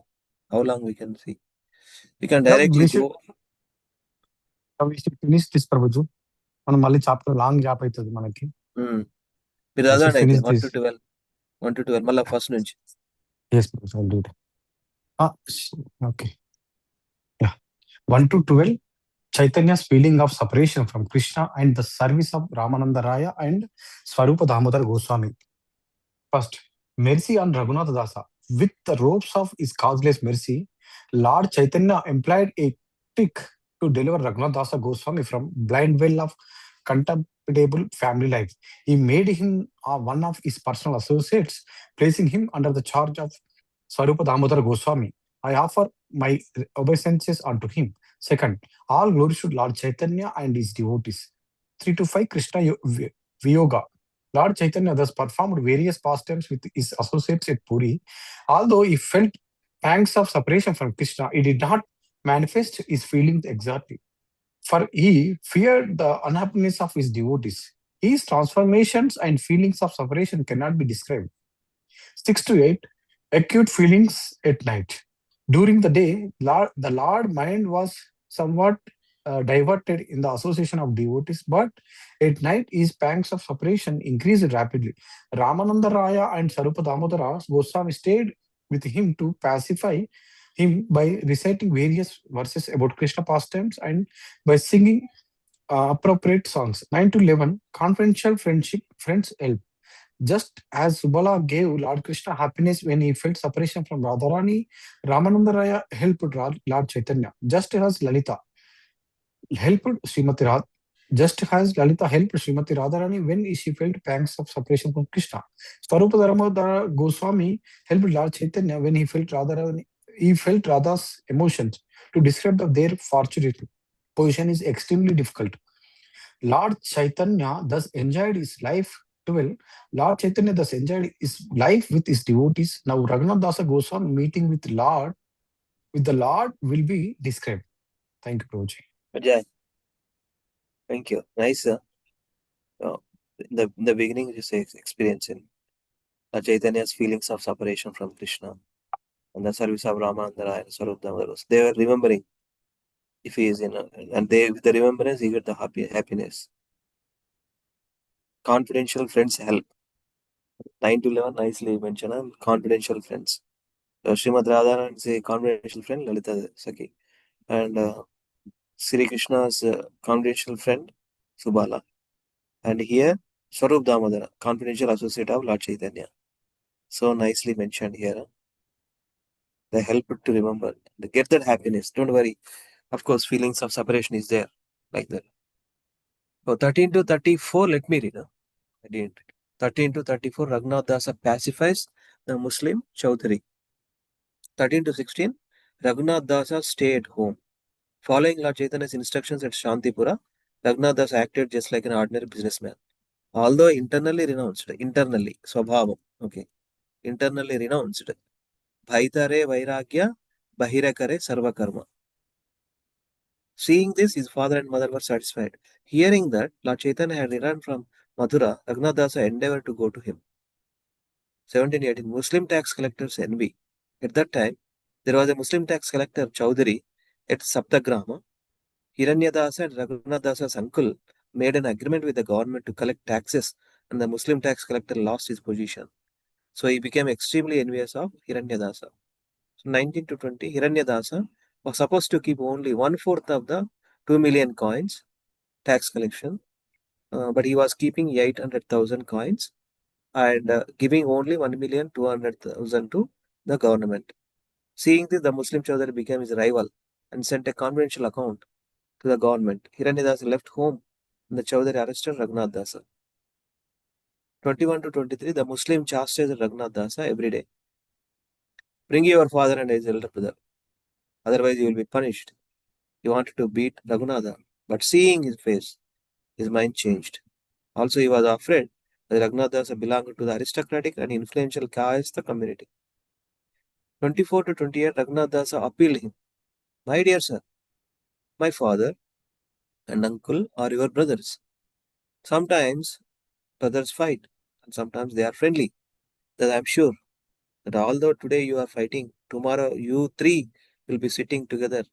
how long we can see. We can directly go. We should finish this, Prabhuji. మనం మళ్ళీ chapter long gap అవుతుంది మనకి. మీరు చదవండి అయితే 1 to 12 మళ్ళీ first నుంచి. Yes, Prabhuji, I'll do that. Okay. Yeah. 1 to 12. Chaitanya's feeling of separation from Krishna and the service of Ramananda Raya and Swarupa Damodar Goswami. First, mercy on Raghunatha Dasa. With the ropes of his causeless mercy, Lord Chaitanya employed a trick to deliver Raghunatha Dasa Goswami from blind well of contemptible family life. He made him one of his personal associates, placing him under the charge of Swarupa Damodar Goswami. I offer my obeisances unto him. Second, all glory to Lord Chaitanya and his devotees. 3 to 5, Krishna Viyoga. Lord Chaitanya thus performed various pastimes with his associates at Puri. Although he felt pangs of separation from Krishna, he did not manifest his feelings exactly, for he feared the unhappiness of his devotees. His transformations and feelings of separation cannot be described. 6 to 8, acute feelings at night. During the day, the Lord mind was somewhat diverted in the association of devotees, but at night his pangs of separation increased rapidly. Ramananda Raya and Sarupa Damodara Goswami stayed with him to pacify him by reciting various verses about Krishna pastimes and by singing appropriate songs. 9 to 11, confidential friends help. Just as Subala gave Lord Krishna happiness when he felt separation from Radharani, Ramananda Raya helped Lord Chaitanya. Just as Lalita helped Srimati Radharani when she felt pangs of separation from Krishna. Swarupa Damodara Goswami helped Lord Chaitanya when he felt Radha's emotions. To describe their fortunate position is extremely difficult. Lord Chaitanya thus enjoyed his life. 12. Lord Chaitanya thus enjoyed his life with his devotees. Now Raghunath Dasa Goswami meeting with the Lord will be described. Thank you, Prabhuji. Ajay, thank you. Nice. In the beginning, you say experiencing Chaitanya's feelings of separation from Krishna and the service of Ramananda and Swarup Damodar. They were remembering if he is in, and they with the remembrance he get the happiness. Confidential friends help. 9 to 11 nicely mentioned. Confidential friends. Srimad Radharani is a confidential friend, Lalita Saki, and Sri Krishna's confidential friend Subala, and here Swarup Damodara, confidential associate of Lord Chaitanya. So nicely mentioned here. They help to remember, they get that happiness. Don't worry. Of course, feelings of separation is there, like that. So 13 to 34, let me read. I didn't. 13 to 34, Raghunath Dasa pacifies the Muslim Chaudhary. 13 to 16, Raghunath Dasa stayed at home. Following Lord Chaitanya's instructions at Shantipura, Raghunath Dasa acted just like an ordinary businessman. Although internally renounced, Swabhavam, okay, internally renounced, Bhaitare Vairagya, Bahirakare Sarvakarma. Seeing this, his father and mother were satisfied. Hearing that Lord Chaitanya had returned from Mathura, Raghunath Dasa endeavored to go to him. 1718, Muslim tax collectors envy. At that time, there was a Muslim tax collector, Chaudhary, at Saptagrama. Hiranyadasa and Raghunath Dasa's uncle made an agreement with the government to collect taxes, and the Muslim tax collector lost his position. So he became extremely envious of Hiranyadasa. So 19 to 20, Hiranyadasa was supposed to keep only 1/4 of the 2 million coins tax collection, but he was keeping 800,000 coins and giving only 1,200,000 to the government. Seeing this, the Muslim Chaudhary became his rival and sent a confidential account to the government. Hiranyadasa left home and the Chaudhary arrested Raghunath Dasa. 21 to 23, the Muslim chastised Raghunath Dasa every day. Bring your father and his elder brother, otherwise you will be punished. He wanted to beat Raghunatha. But seeing his face, his mind changed. Also, he was afraid that Raghunatha belonged to the aristocratic and influential caste community. 24 to 28, Raghunatha appealed him. My dear sir, my father and uncle are your brothers. Sometimes brothers fight, and sometimes they are friendly. That I am sure that although today you are fighting, tomorrow you three will be sitting together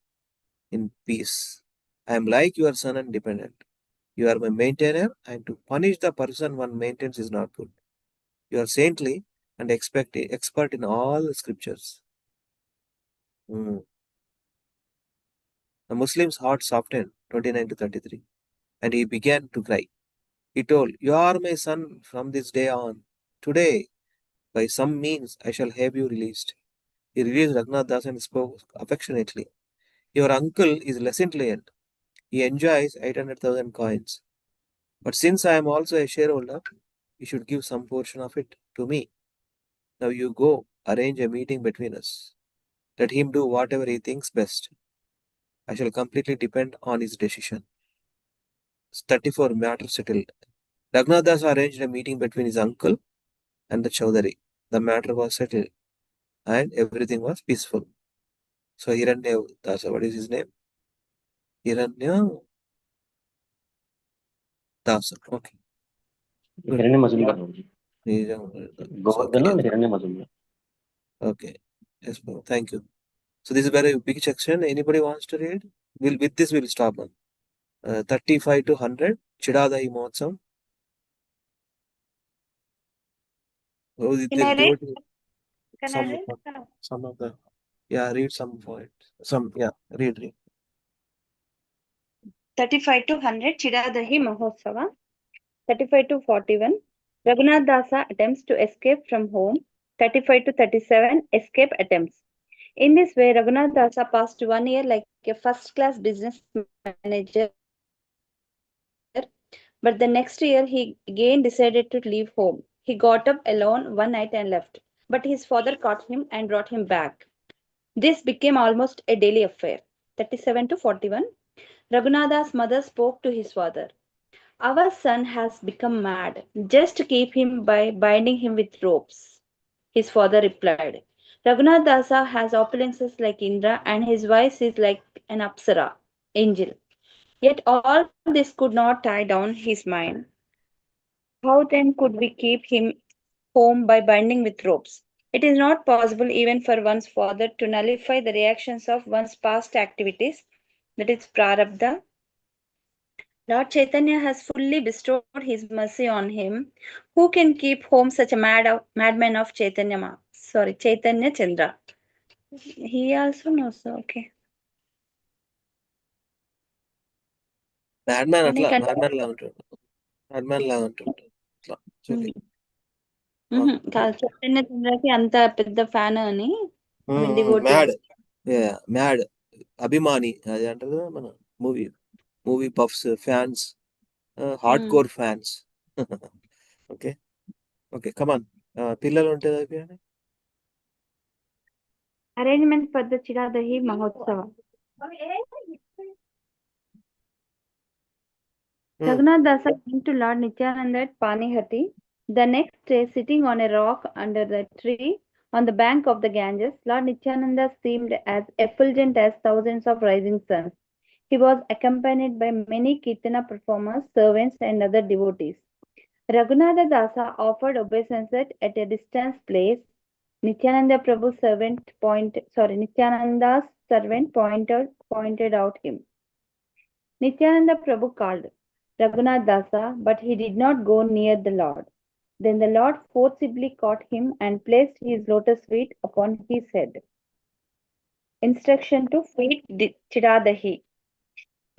in peace. I am like your son and dependent. You are my maintainer, and to punish the person one maintains is not good. You are saintly and expert in all the scriptures. Hmm. The Muslim's heart softened, 29 to 33, and he began to cry. He told, You are my son from this day on. Today, by some means, I shall have you released. He released Raghunath Das and spoke affectionately. Your uncle is less intelligent. He enjoys 800,000 coins. But since I am also a shareholder, you should give some portion of it to me. Now you go, arrange a meeting between us. Let him do whatever he thinks best. I shall completely depend on his decision. 34 matter settled. Raghunath Das arranged a meeting between his uncle and the Chaudhary. The matter was settled and everything was peaceful. So Hiranya Dasa, what is his name? Hiranya Dasa. Okay. Good. हिरण्य मजूमदार जी, So, Govardhan and हिरण्य Majumdar. okay. Yes, bro. Thank you. So this is a very big section. Anybody wants to read? With this we'll stop on. 35 to 100. Chidadahi Motsam. Oh, Can I read? Can I some read? some of the read some points. Read. 35 to 100 Chidadahi Mahotsava. 35 to 41 Raghunath Dasa attempts to escape from home. 35 to 37 escape attempts. In this way, Raghunath Dasa passed 1 year like a first class business manager, but the next year he again decided to leave home. He got up alone one night and left, but his father caught him and brought him back. This became almost a daily affair. 37 to 41 Raghunatha's mother spoke to his father. Our son has become mad. Just keep him by binding him with ropes. His father replied. Raghunath Dasa has opulences like Indra and his voice is like an apsara, angel. Yet all this could not tie down his mind. How then could we keep him home by binding with ropes? It is not possible even for one's father to nullify the reactions of one's past activities, that is prarabdha. Lord Chaitanya has fully bestowed his mercy on him. Who can keep home such a madman of Chaitanya Chandra? He also knows. Okay. Madman Can I atla. continue? Madman la antunta. It's okay. కాదు చైతన్య చంద్రకి అంత పెద్ద fan అని devotee. Mad. Yeah, mad. Abhimani. అది అంటారు కదా మన movie puffs fans hardcore fans. Okay okay come on. పిల్లలు ఉంటే అయిపోయాయి. Arrangement for the Chiradahi Mahotsava. Raghunath Dasa came to Lord Nityananda at Panihati. The next day, sitting on a rock under the tree on the bank of the Ganges, Lord Nityananda seemed as effulgent as thousands of rising suns. He was accompanied by many Kirtana performers, servants, and other devotees. Raghunatha Dasa offered obeisance at a distant place. Nityananda's servant pointed out him. Nityananda Prabhu called Raghunath Dasa, but he did not go near the Lord. Then the Lord forcibly caught him and placed his lotus feet upon his head. Instruction to feed Chidadahi.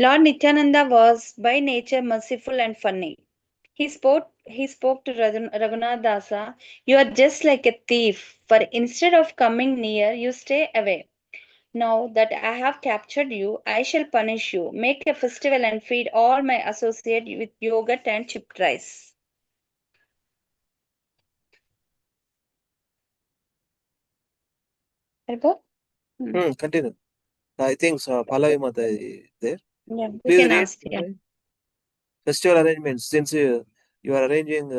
Lord Nityananda was by nature merciful and funny. He spoke to Raghunath Dasa, You are just like a thief, for instead of coming near, you stay away. Now that I have captured you, I shall punish you. Make a festival and feed all my associates with yogurt and chipped rice. Continue. I think Pallavi Mata is there. Yeah, you Please can read. ask. Yeah. Festival arrangements. Since you are arranging,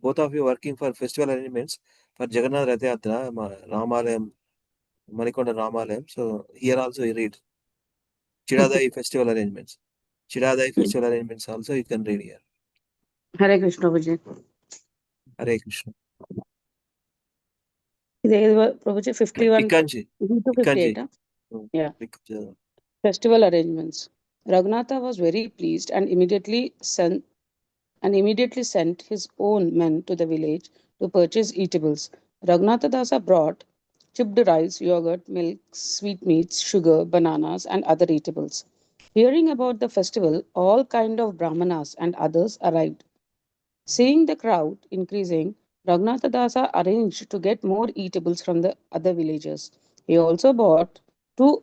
both of you working for festival arrangements for Jagannath Rath Yatra, Ramalayam, Manikonda Ramalayam. So here also you read Chidadai festival arrangements. Chidadai festival arrangements also you can read here. Hare Krishna Prabhuji. Hare Krishna. Prabhuji 51 Ikanji. to 58. Yeah. Festival arrangements. Raghunatha was very pleased and immediately sent his own men to the village to purchase eatables. Raghunatha Dasa brought chipped rice, yogurt, milk, sweetmeats, sugar, bananas, and other eatables. Hearing about the festival, all kind of brahmanas and others arrived. Seeing the crowd increasing, Raghunatha Dasa arranged to get more eatables from the other villagers. He also bought 2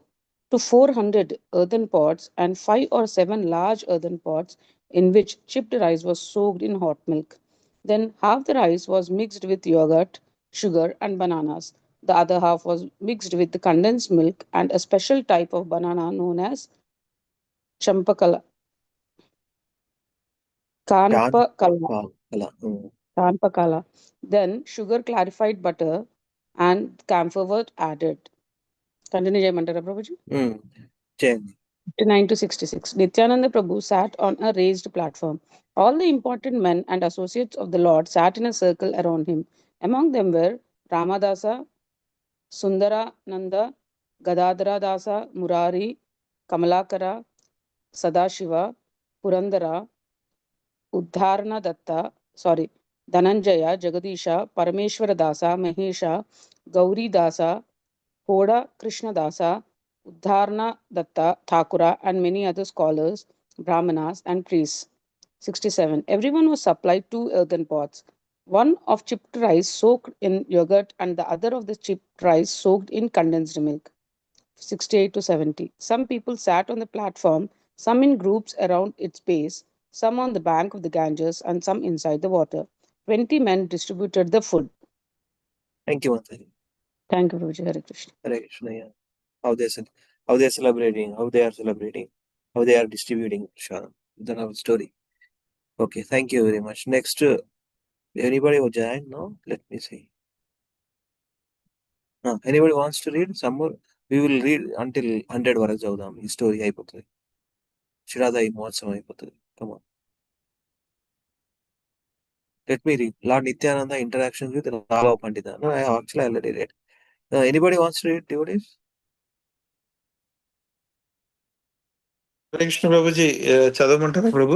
to 400 earthen pots and 5 or 7 large earthen pots in which chipped rice was soaked in hot milk. Then half the rice was mixed with yogurt, sugar, and bananas. The other half was mixed with the condensed milk and a special type of banana known as champakala. Kanpakala. Kanpakala. Then sugar clarified butter and camphor were added. Continue, Jayamantara Prabhuji. 59 to 66. Nityananda Prabhu sat on a raised platform. All the important men and associates of the Lord sat in a circle around him. Among them were Ramadasa, Sundarananda, Gadadhara Dasa, Murari, Kamalakara, Sadashiva, Purandara, Uddharana Datta, Dhananjaya, Jagadisha, Parameshwara Dasa, Mahesha, Gauri Dasa, Koda Krishna Dasa, Uddharana Datta, Thakura, and many other scholars, brahmanas, and priests. 67. Everyone was supplied 2 earthen pots, one of chipped rice soaked in yogurt and the other of the chipped rice soaked in condensed milk. 68 to 70. Some people sat on the platform, some in groups around its base, some on the bank of the Ganges, and some inside the water. 20 men distributed the food. Thank you, Mataji. Thank you, Prabhuji. Hare Krishna. Hare Krishna. Yeah. How they are celebrating, how they are celebrating, how they are distributing Prashadam. That's our story. Okay, thank you very much. Next, anybody who joined? No? Let me see. Anybody wants to read some more? We will read until 100 వరకు చదువుదాం ఈ story అయిపోతుంది చిరాదాయి మహోత్సవం అయిపోతుంది. Come on. Let me read. Lord Nityananda interactions with Raghav Pandita. No, I actually already read. Anybody wants to read, devotees? Krishna Prabhuji చదవమంటారా ప్రభు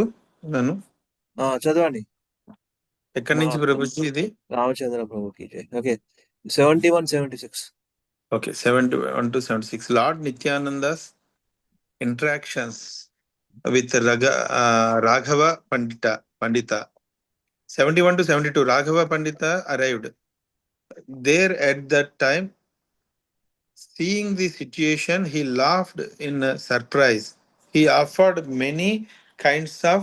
నన్ను? చదవండి. ఎక్కడి నుంచి ప్రభుజీ ఇది? రామచంద్ర ప్రభుకి. Okay, 71-76. Okay, 71 to 76. Lord Nityananda's interactions with Raghava Pandita. 71 to 72. Raghava Pandita arrived there at that time. Seeing the situation, he laughed in surprise. He offered many kinds of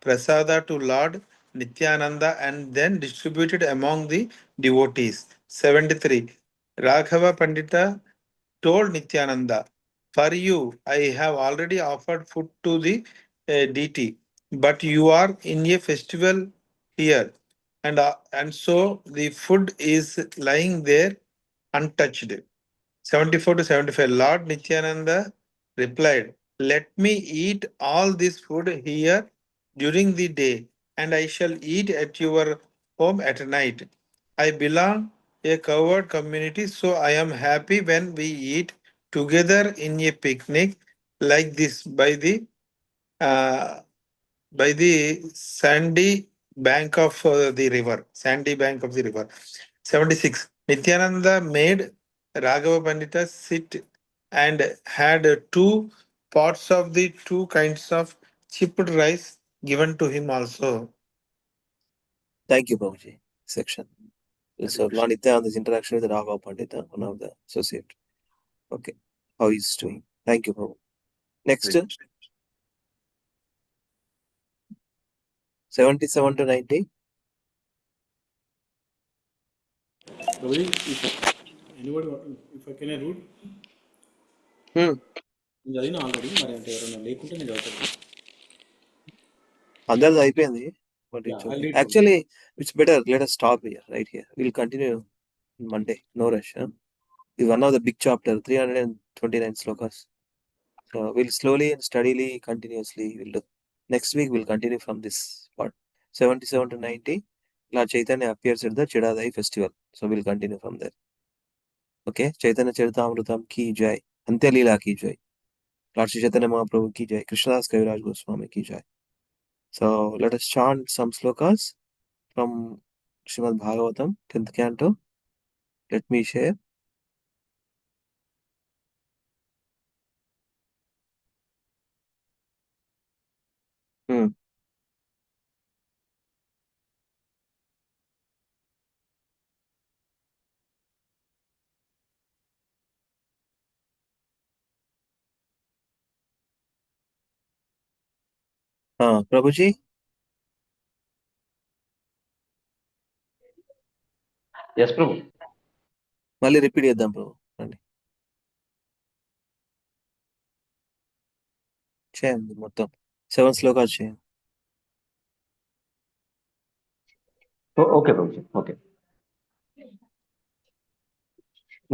prasada to Lord Nityananda and then distributed among the devotees. 73. Raghava Pandita told Nityananda, "For you, I have already offered food to the deity, but you are in a festival here, and so the food is lying there untouched." 74 to 75. Lord Nityananda replied, "Let me eat all this food here during the day, and I shall eat at your home at night. I belong a covered community, so I am happy when we eat together in a picnic like this uh, by the sandy bank of the river. Sandy bank of the river." 76. Nityananda made Raghava Pandita sit and had 2 pots of the 2 kinds of chipped rice given to him also. Thank you, Babuji. Section. So, Lord Nityananda's interaction with Raghava Pandita, one of the associate. Okay, how he's doing. Thank you, Babu. Next, 77 to 90. Anybody, if I can read? నేను చదివిన already, మరి అంటే ఎవరైనా లేకుంటే నేను చదువుతాను. అందరిది అయిపోయింది. But Yeah, it's I'll okay. read from Actually, it's better. Let us stop here, right here. We'll continue Monday. No rush. Huh? It's one of the big chapter, 329 slokas. So we'll slowly and steadily, continuously we'll do. Next week we'll continue from this part. 77 to 90. Lord Chaitanya appears at the Chedadai festival. So we'll continue from there. Okay. Chaitanya Charitamrutam ki jai. Antya Leela ki jai. Lord Shri Chaitanya Mahaprabhu ki jai. Krishnadas Kaviraj Goswami ki jai. So let us chant some slokas from Srimad Bhagavatam, 10th canto. Let me share. Prabhuji, Yes, Prabhu. మళ్ళీ repeat చేద్దాం ప్రభు. రండి చేయండి మొత్తం 7 శ్లోకాలు చేయండి. Okay, Prabhu. Okay.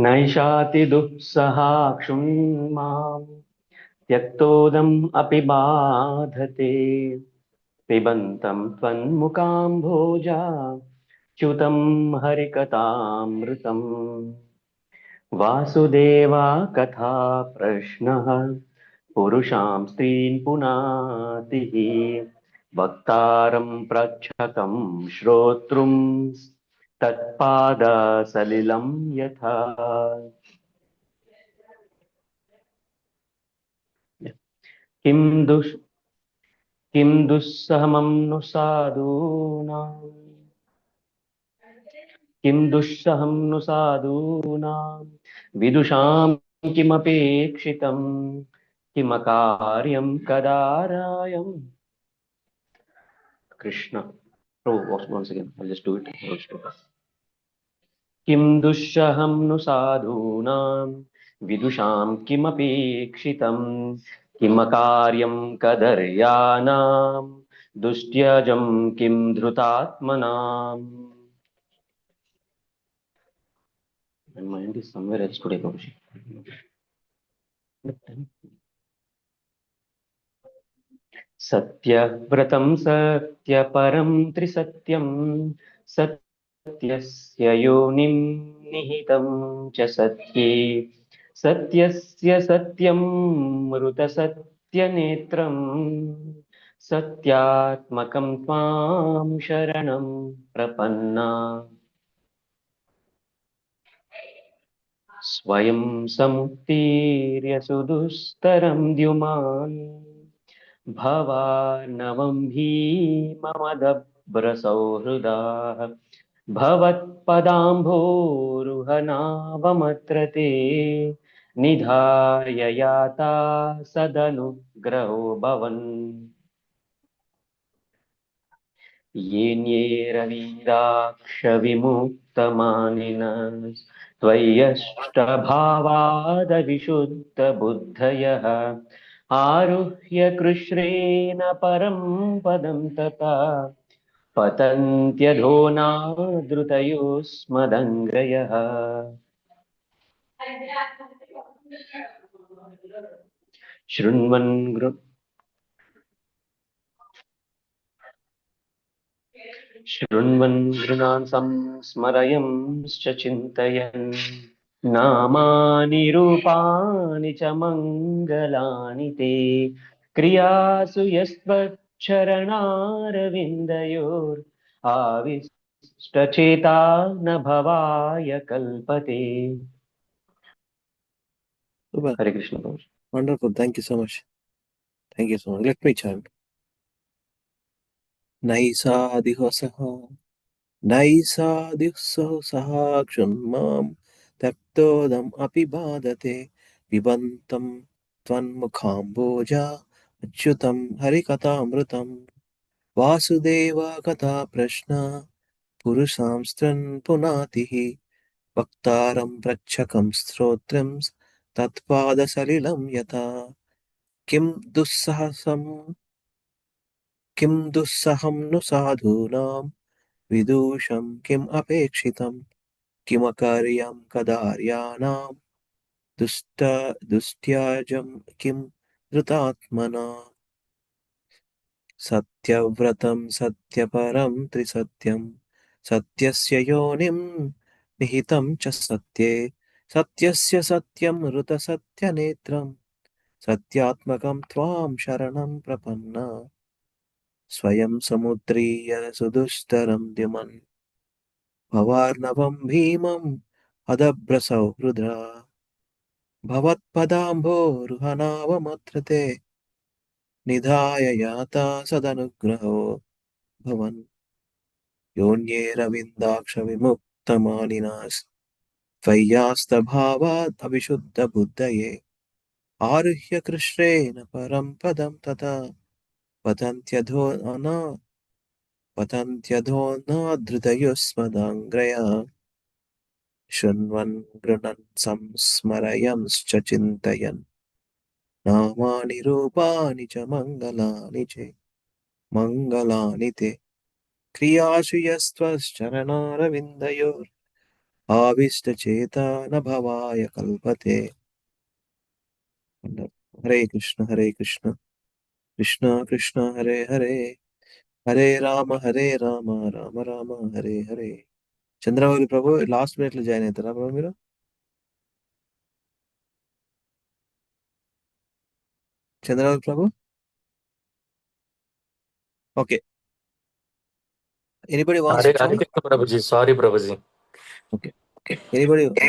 नैषाति दुःसहाक्षुण्माम् त्यक्तोदम् अपि बाधते पिबन्तं त्वन्मुखाम्भोजा च्युतं हरिकथामृतम् वासुदेवा कथा प्रश्नः पुरुषां स्त्रीन् पुनातिः वक्तारं प्रच्छकं श्रोतृं तत्पादसलिलं यथा किं दुष् किं दुस्सहमं नु साधूनां किं दुःसहं नु साधूनां विदुषां किमपेक्षितं किमकार्यं कदारायं Krishna. Oh, once again, I'll just do it. किं दुःसहं नु साधूनां विदुषां किमपेक्षितं किमकार्यं कदर्यानां दुष्ट्यजं किं धृतात्मनाम्. My mind is somewhere else today, Babuji. सत्यव्रतं सत्यपरं त्रिसत्यं सत्यस्य योनिं निहितं च सत्ये सत्यस्य सत्यं मृतसत्यनेत्रं सत्यात्मकं त्वां शरणं प्रपन्ना स्वयं समुत्तीर्य सुदुस्तरं द्युमान् भवार्णवं भीममदभ्रसौहृदाः भवत्पदाम्भोरुहनावमत्र ते निधाय याता सदनुग्रहो भवन् येन्येरवीराक्षविमुक्तमानिनः त्वय्यष्टभावादविशुद्धबुद्धयः आरुह्य कृश्रेण परं पदं तथा पतन्त्यधोनादृतयोस्मदङ्ग्रयः शृण्वन् शृण्वन् गृणान् संस्मरयंश्च चिन्तयन् नामानि रूपाणि च मङ्गलानि ते क्रियासु यस्त्वच्चरणारविन्दयोर् आविष्टचेता न भवाय कल्पते. Super. Hare Krishna. Wonderful. Thank you so much. Thank you so much. Let me chant. Naisadihosah Naisadihosah Kshanmam Taktodam api badate Pibantam Tvanmukhamboja Achyutam Harikatamrutam Vasudeva Kata Prashna Purusamstran Punatihi Vaktaram Prachakam Strotrams तत्पादसलिलं यथा किं दुस्सहं नु साधूनां विदूषं किम् अपेक्षितं किमकार्यं कदार्याणां दुस्त्याजं किं धृतात्मना सत्यव्रतं सत्यपरं त्रिसत्यं सत्यस्य योनिं निहितं च सत्ये सत्यस्य सत्यं ऋतसत्यनेत्रं सत्यात्मकं त्वां शरणं प्रपन्ना स्वयं समुद्रीय सुदुस्तरं द्युमन् भवार्णवं भीमम् अदभ्रसौहृदा भवत्पदाम्भोरुहनावमत्र ते निधाय याता सदनुग्रहो भवन् योन्येरविन्दाक्षविमुक्तमानिनास् त्वय्यास्तभावात् अविशुद्धबुद्धये आरुह्य कृष्णेन परं पदं तथा पतन्त्यधोनाधृतयुष्मदाङ्ग्रया शृण्वन् गृणन् संस्मरयंश्च चिन्तयन् नामानि रूपाणि च मङ्गलानि ते क्रियासु यस्त्वश्चरणारविन्दयोर् आविष्टचेता न भवाय कल्पते हरे कृष्ण कृष्ण कृष्ण हरे हरे हरे राम राम राम हरे हरे చంద్రబాబు ప్రభు లాస్ట్ మినిట్ లో జాయిన్ అవుతారా ప్రభు మీరు Chandrababu Prabhu okay anybody wants to Hare chant Krishna Prabhuji. Sorry, Prabhuji. Okay anybody okay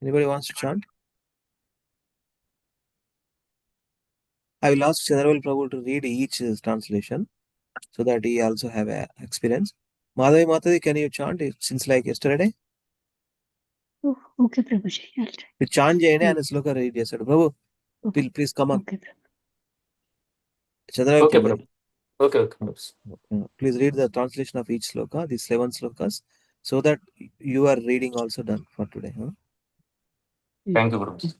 anybody wants to chant I will ask Chandravel Prabhu to read each translation so that he also have a experience. Madhavi Mataji, can you chant it since like yesterday? Oh, okay, Prabhuji. I'll try. మీరు chant చేయండి ఆయన శ్లోక read చేస్తాడు ప్రభు Okay. Please come on Okay, Prabhu. Chandrababu Okay, Prabhu Prabhu. Okay, Prabhuji. please read the translation of each sloka, these 11 slokas, so that you are reading also done for today. Thank you, Prabhuji.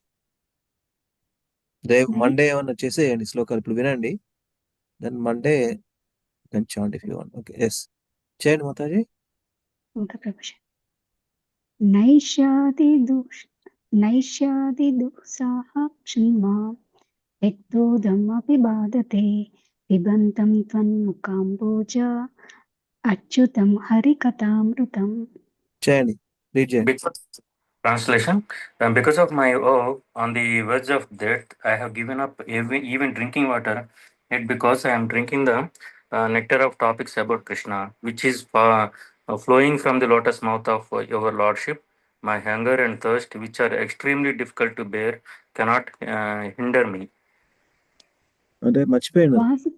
Monday ఏమన్నా చేసేయండి శ్లోకాలు ఇప్పుడు వినండి then Monday can chant if you want okay yes చేయండి Mataji Okay, Prabhuji. नैष्यादिदुःसाह क्षिण्मा यक्तोदमपि बाधते पिबन्तं त्वन्मुखाम्बोज अच्युतं हरिकथामृतम् చేయండి read చేయండి Translation. Because of my oath on the verge of death, I have given up even drinking water. Yet because I am drinking the nectar of topics about Krishna, which is flowing from the lotus mouth of your Lordship, my hunger and thirst, which are extremely difficult to bear, cannot hinder me. అంటే మర్చిపోయాను వాసు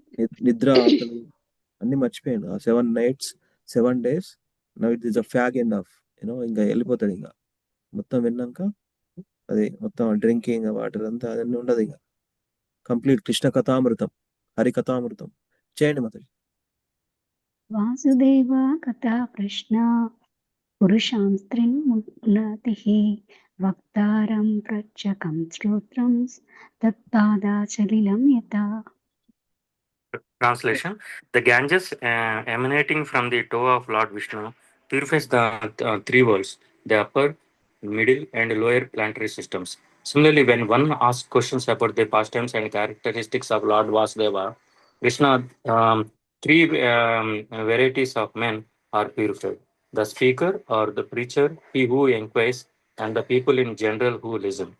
నిద్ర ఆకలి అన్ని మర్చిపోయాను ఆ 7 nights 7 days now it is a fag end of you know ఇంకా వెళ్ళిపోతాడు ఇంకా మొత్తం విన్నాక అది మొత్తం డ్రింకింగ్ వాటర్ అంతా అదన్నీ ఉండదు ఇంకా కంప్లీట్ కృష్ణ కథామృతం హరికథామృతం చేయండి మాతాజీ वासुदेव कथा प्रश्ना पुरुषां स्त्रीन्मुन्नतिः वक्तारं प्रचकं श्रोत्रं तत्पादाचलिलं यथा Translation. The Ganges emanating from the toe of Lord Vishnu purifies the three worlds, the upper, middle, and lower planetary systems. Similarly, when one asks questions about the pastimes and characteristics of Lord Vasudeva, Krishna, three varieties of men are purified: the speaker or the preacher, he who inquires, and the people in general who listen.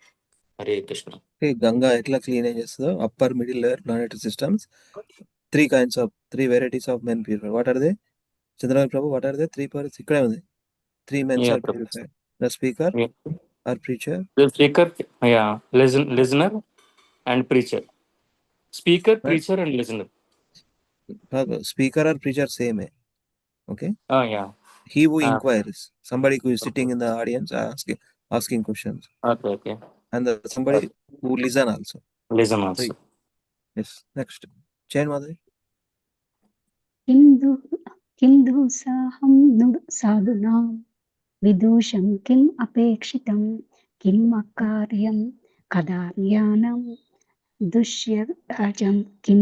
Hare Krishna. Ganga ఎట్లా clean చేస్తుందో upper middle lower planetary systems three varieties of men purify what are they Chandrababu Prabhu what are they three పర్స్ ఇక్కడే ఉంది three men's Yeah, are purified the speaker yeah. Or preacher The speaker, yeah, listener and preacher. Speaker, preacher, and listener. Speaker or preacher సేమే okay Oh, yeah. he who inquires somebody who is sitting in the audience asking questions Okay, okay. and somebody who listen also Listen so also. yes next chain madhavi किं दुःसाहं साधूनां विदूषं किम् अपेक्षितं किम् अकार्यं कदार्यानं दुष्यजं किं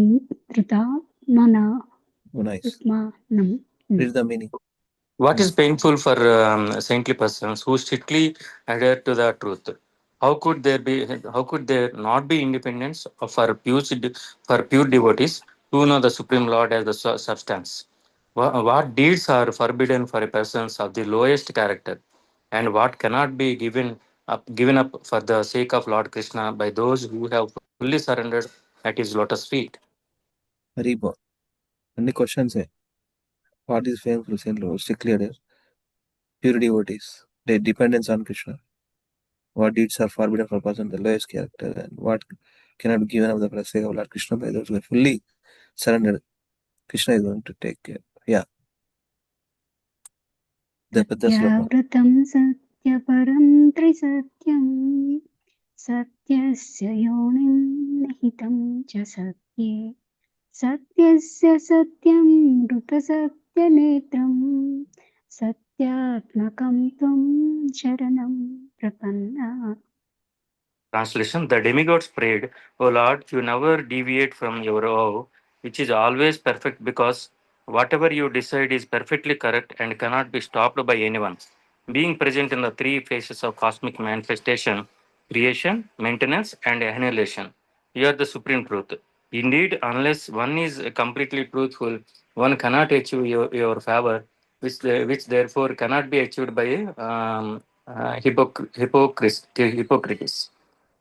धृता मना Oh, nice. उत्मानं Read the meaning. What is painful for saintly persons who strictly adhere to the truth? How could there be? How could there not be independence for pure devotees who know the Supreme Lord as the substance? What deeds are forbidden for a person of the lowest character, and what cannot be given up for the sake of Lord Krishna by those who have fully surrendered at His lotus feet? Haribo. Any questions? What is painful saint Lord? Strictly adhere. Pure devotees. Their dependence on Krishna. What deeds are forbidden for a person, the lowest character, and what cannot be given up the sake of Lord Krishna by those who are fully surrendered. Krishna is going to take care. Yeah. The sloka. सत्याव्रतं सत्यपरं त्रिसत्यं सत्यस्य योनिं निहितं च सत्ये सत्यस्य सत्यं मृतसत्यनेत्रं सत्यात्मकं त्वं शरणं प्रपन्ना Translation: The demigods prayed, O Lord, you never deviate from your vow, which is always perfect because whatever you decide is perfectly correct and cannot be stopped by anyone. Being present in the three phases of cosmic manifestation creation, maintenance, and annihilation, you are the supreme truth. Indeed, unless one is completely truthful, one cannot achieve your favor, which therefore cannot be achieved by hypocrites.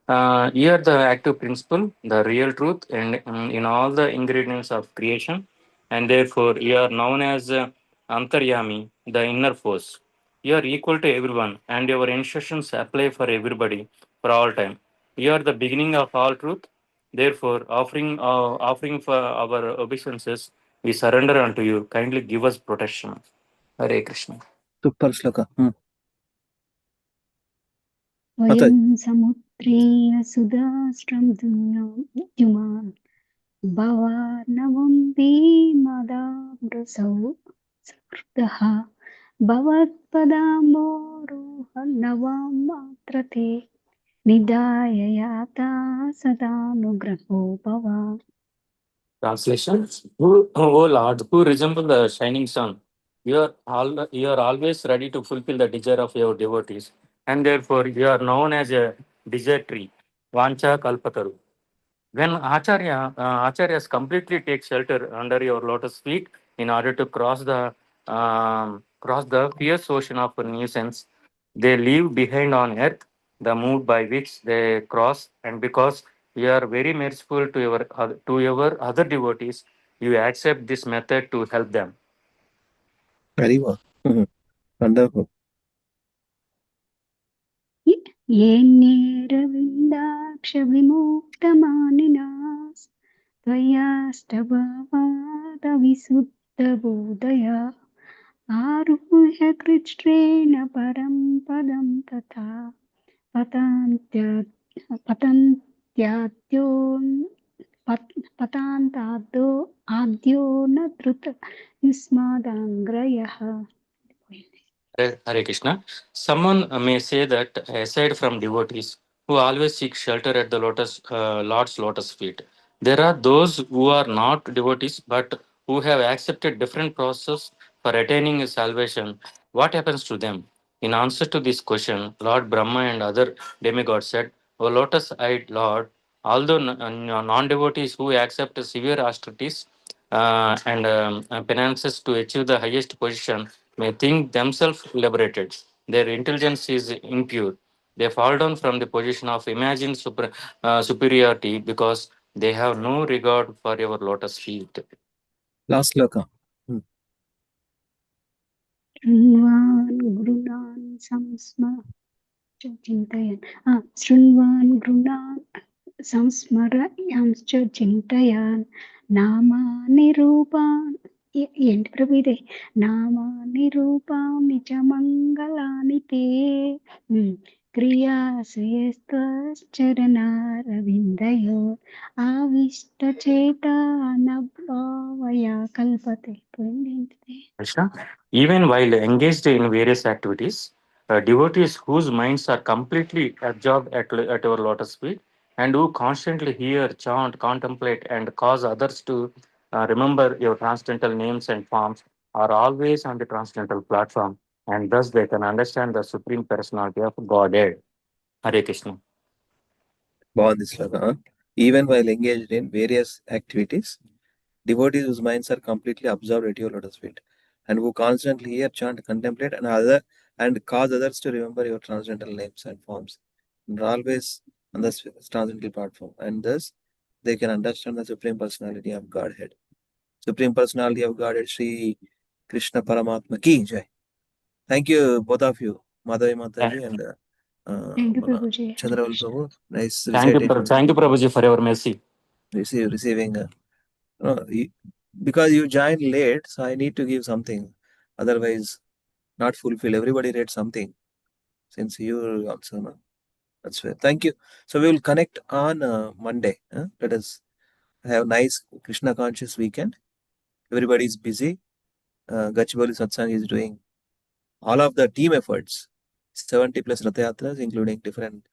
Here, the active principle, the real truth, and in all the ingredients of creation, and therefore you are known as Antaryami, the inner force. You are equal to everyone, and your instructions apply for everybody for all time. You are the beginning of all truth. Therefore, offering for our obeisances, we surrender unto you. Kindly give us protection. Hare Krishna. Super sloka. वयं समुद्रे सुधास्त्रं द्युमान् भवानवं मदामृसौ सकृतः भवत्पदाम्बोरुहन्नवां मात्रते निदाय याता सदानुग्रहो भव Translation: O Lord, who resemble the shining sun, you are always ready to fulfill the desire of your devotees, and therefore you are known as a desire tree, Vancha Kalpataru. When Acharyas completely take shelter under your lotus feet in order to cross the fierce ocean of nuisance, they leave behind on earth the mood by which they cross, and because you are very merciful to your other devotees, you accept this method to help them. Very well. Wonderful. येन्येरविन्दाक्षविमुक्तमानिनास् त्वयाष्टभवादविशुद्धबोधया आरुह्य कृच्छ्रेण परं पदं तथा पतान्त्य पतन्त्याद्यो पतान्ताद्यो आद्यो न धृत युष्मादाङ्ग्रयः Hare Krishna. Someone may say that aside from devotees who always seek shelter at the Lord's lotus feet, there are those who are not devotees but who have accepted different process for attaining salvation. What happens to them? In answer to this question, Lord Brahma and other demigods said, O lotus-eyed Lord, although non-devotees who accept severe austerities and penances to achieve the highest position may think themselves liberated. Their intelligence is impure. They fall down from the position of imagined superiority because they have no regard for your lotus feet. Last sloka. शृण्वान् गृणान् चिन्तयन् शृण्वान् गृणान् संस्मरयांश्च चिन्तयान् नामानि रूपान् ఏంటి ప్రభు ఇదే నామాని రూపాన్ని చ మంగళాని తే క్రియాశయస్తరణారవిందయో ఆవిష్టచేతానభావయా కల్పతే పోయింది ఏంటిది Krishna. Even while engaged in various activities, Devotees whose minds are completely absorbed at our lotus feet and who constantly hear, chant, contemplate, and cause others to remember your transcendental names and forms are always on the transcendental platform, and thus they can understand the Supreme Personality of Godhead. Hare Krishna. Bond this sloka. Even while engaged in various activities, devotees whose minds are completely absorbed at your lotus feet, and who constantly hear, chant, contemplate, and cause others to remember your transcendental names and forms, and are always on the transcendental platform, and thus they can understand the Supreme Personality of Godhead. Supreme Personality of Godhead, Sri Krishna Paramatma ki jai. Thank you, both of you, Madhavi Mataji and Thank you, Mana Prabhuji. Hare Chandraval Krishna. Prabhu. Nice Thank you, recitation. thank you, Prabhuji, for your mercy. Receiving. Because you joined late, so I need to give something. Otherwise, not fulfill. Everybody read something. Since you also know. That's fair. Thank you. So we will connect on Monday. Let us have nice Krishna conscious weekend. Everybody is busy. Gachibowli Satsang is doing all of the team efforts. 70 plus Ratha Yatras, including different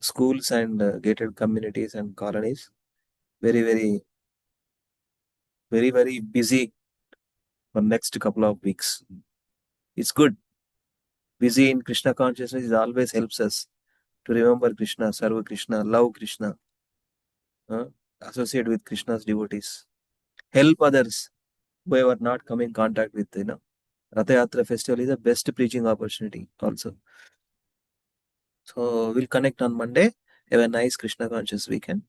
schools and gated communities and colonies. Very, very busy for next couple of weeks. It's good. Busy in Krishna consciousness always helps us to remember Krishna, serve Krishna, love Krishna, associate with Krishna's devotees, help others who are not come in contact with, Ratha Yatra festival is the best preaching opportunity also. So we'll connect on Monday. Have a nice Krishna conscious weekend.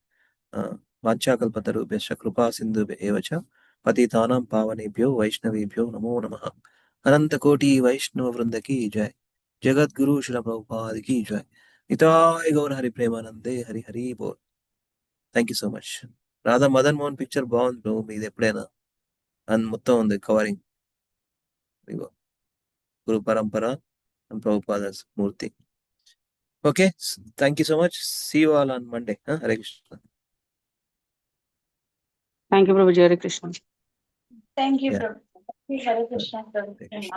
Vanchakalpatarubhyascha kripa sindhubhya evacha patitanam pavanebhyo vaishnavebhyo namo namaha. Ananta Koti Vaishnava Vrinda ki jai. Jagat Guru Srila Prabhupada ki jai. Nitai Gaur Hari Premanande Hari Hari Bol. Thank you so much. Radha Madan Mohan picture బాగుంది bro మీది ఎప్పుడైనా and మొత్తం ఉంది covering గురు పరంపర and Prabhupada's Murti. Okay, thank you so much. See you all on Monday. Hare Krishna. Thank you, Prabhuji. Hare Krishna. Thank you, Yeah. Prabhu. Hare Krishna, Prabhu. Hare Krishna.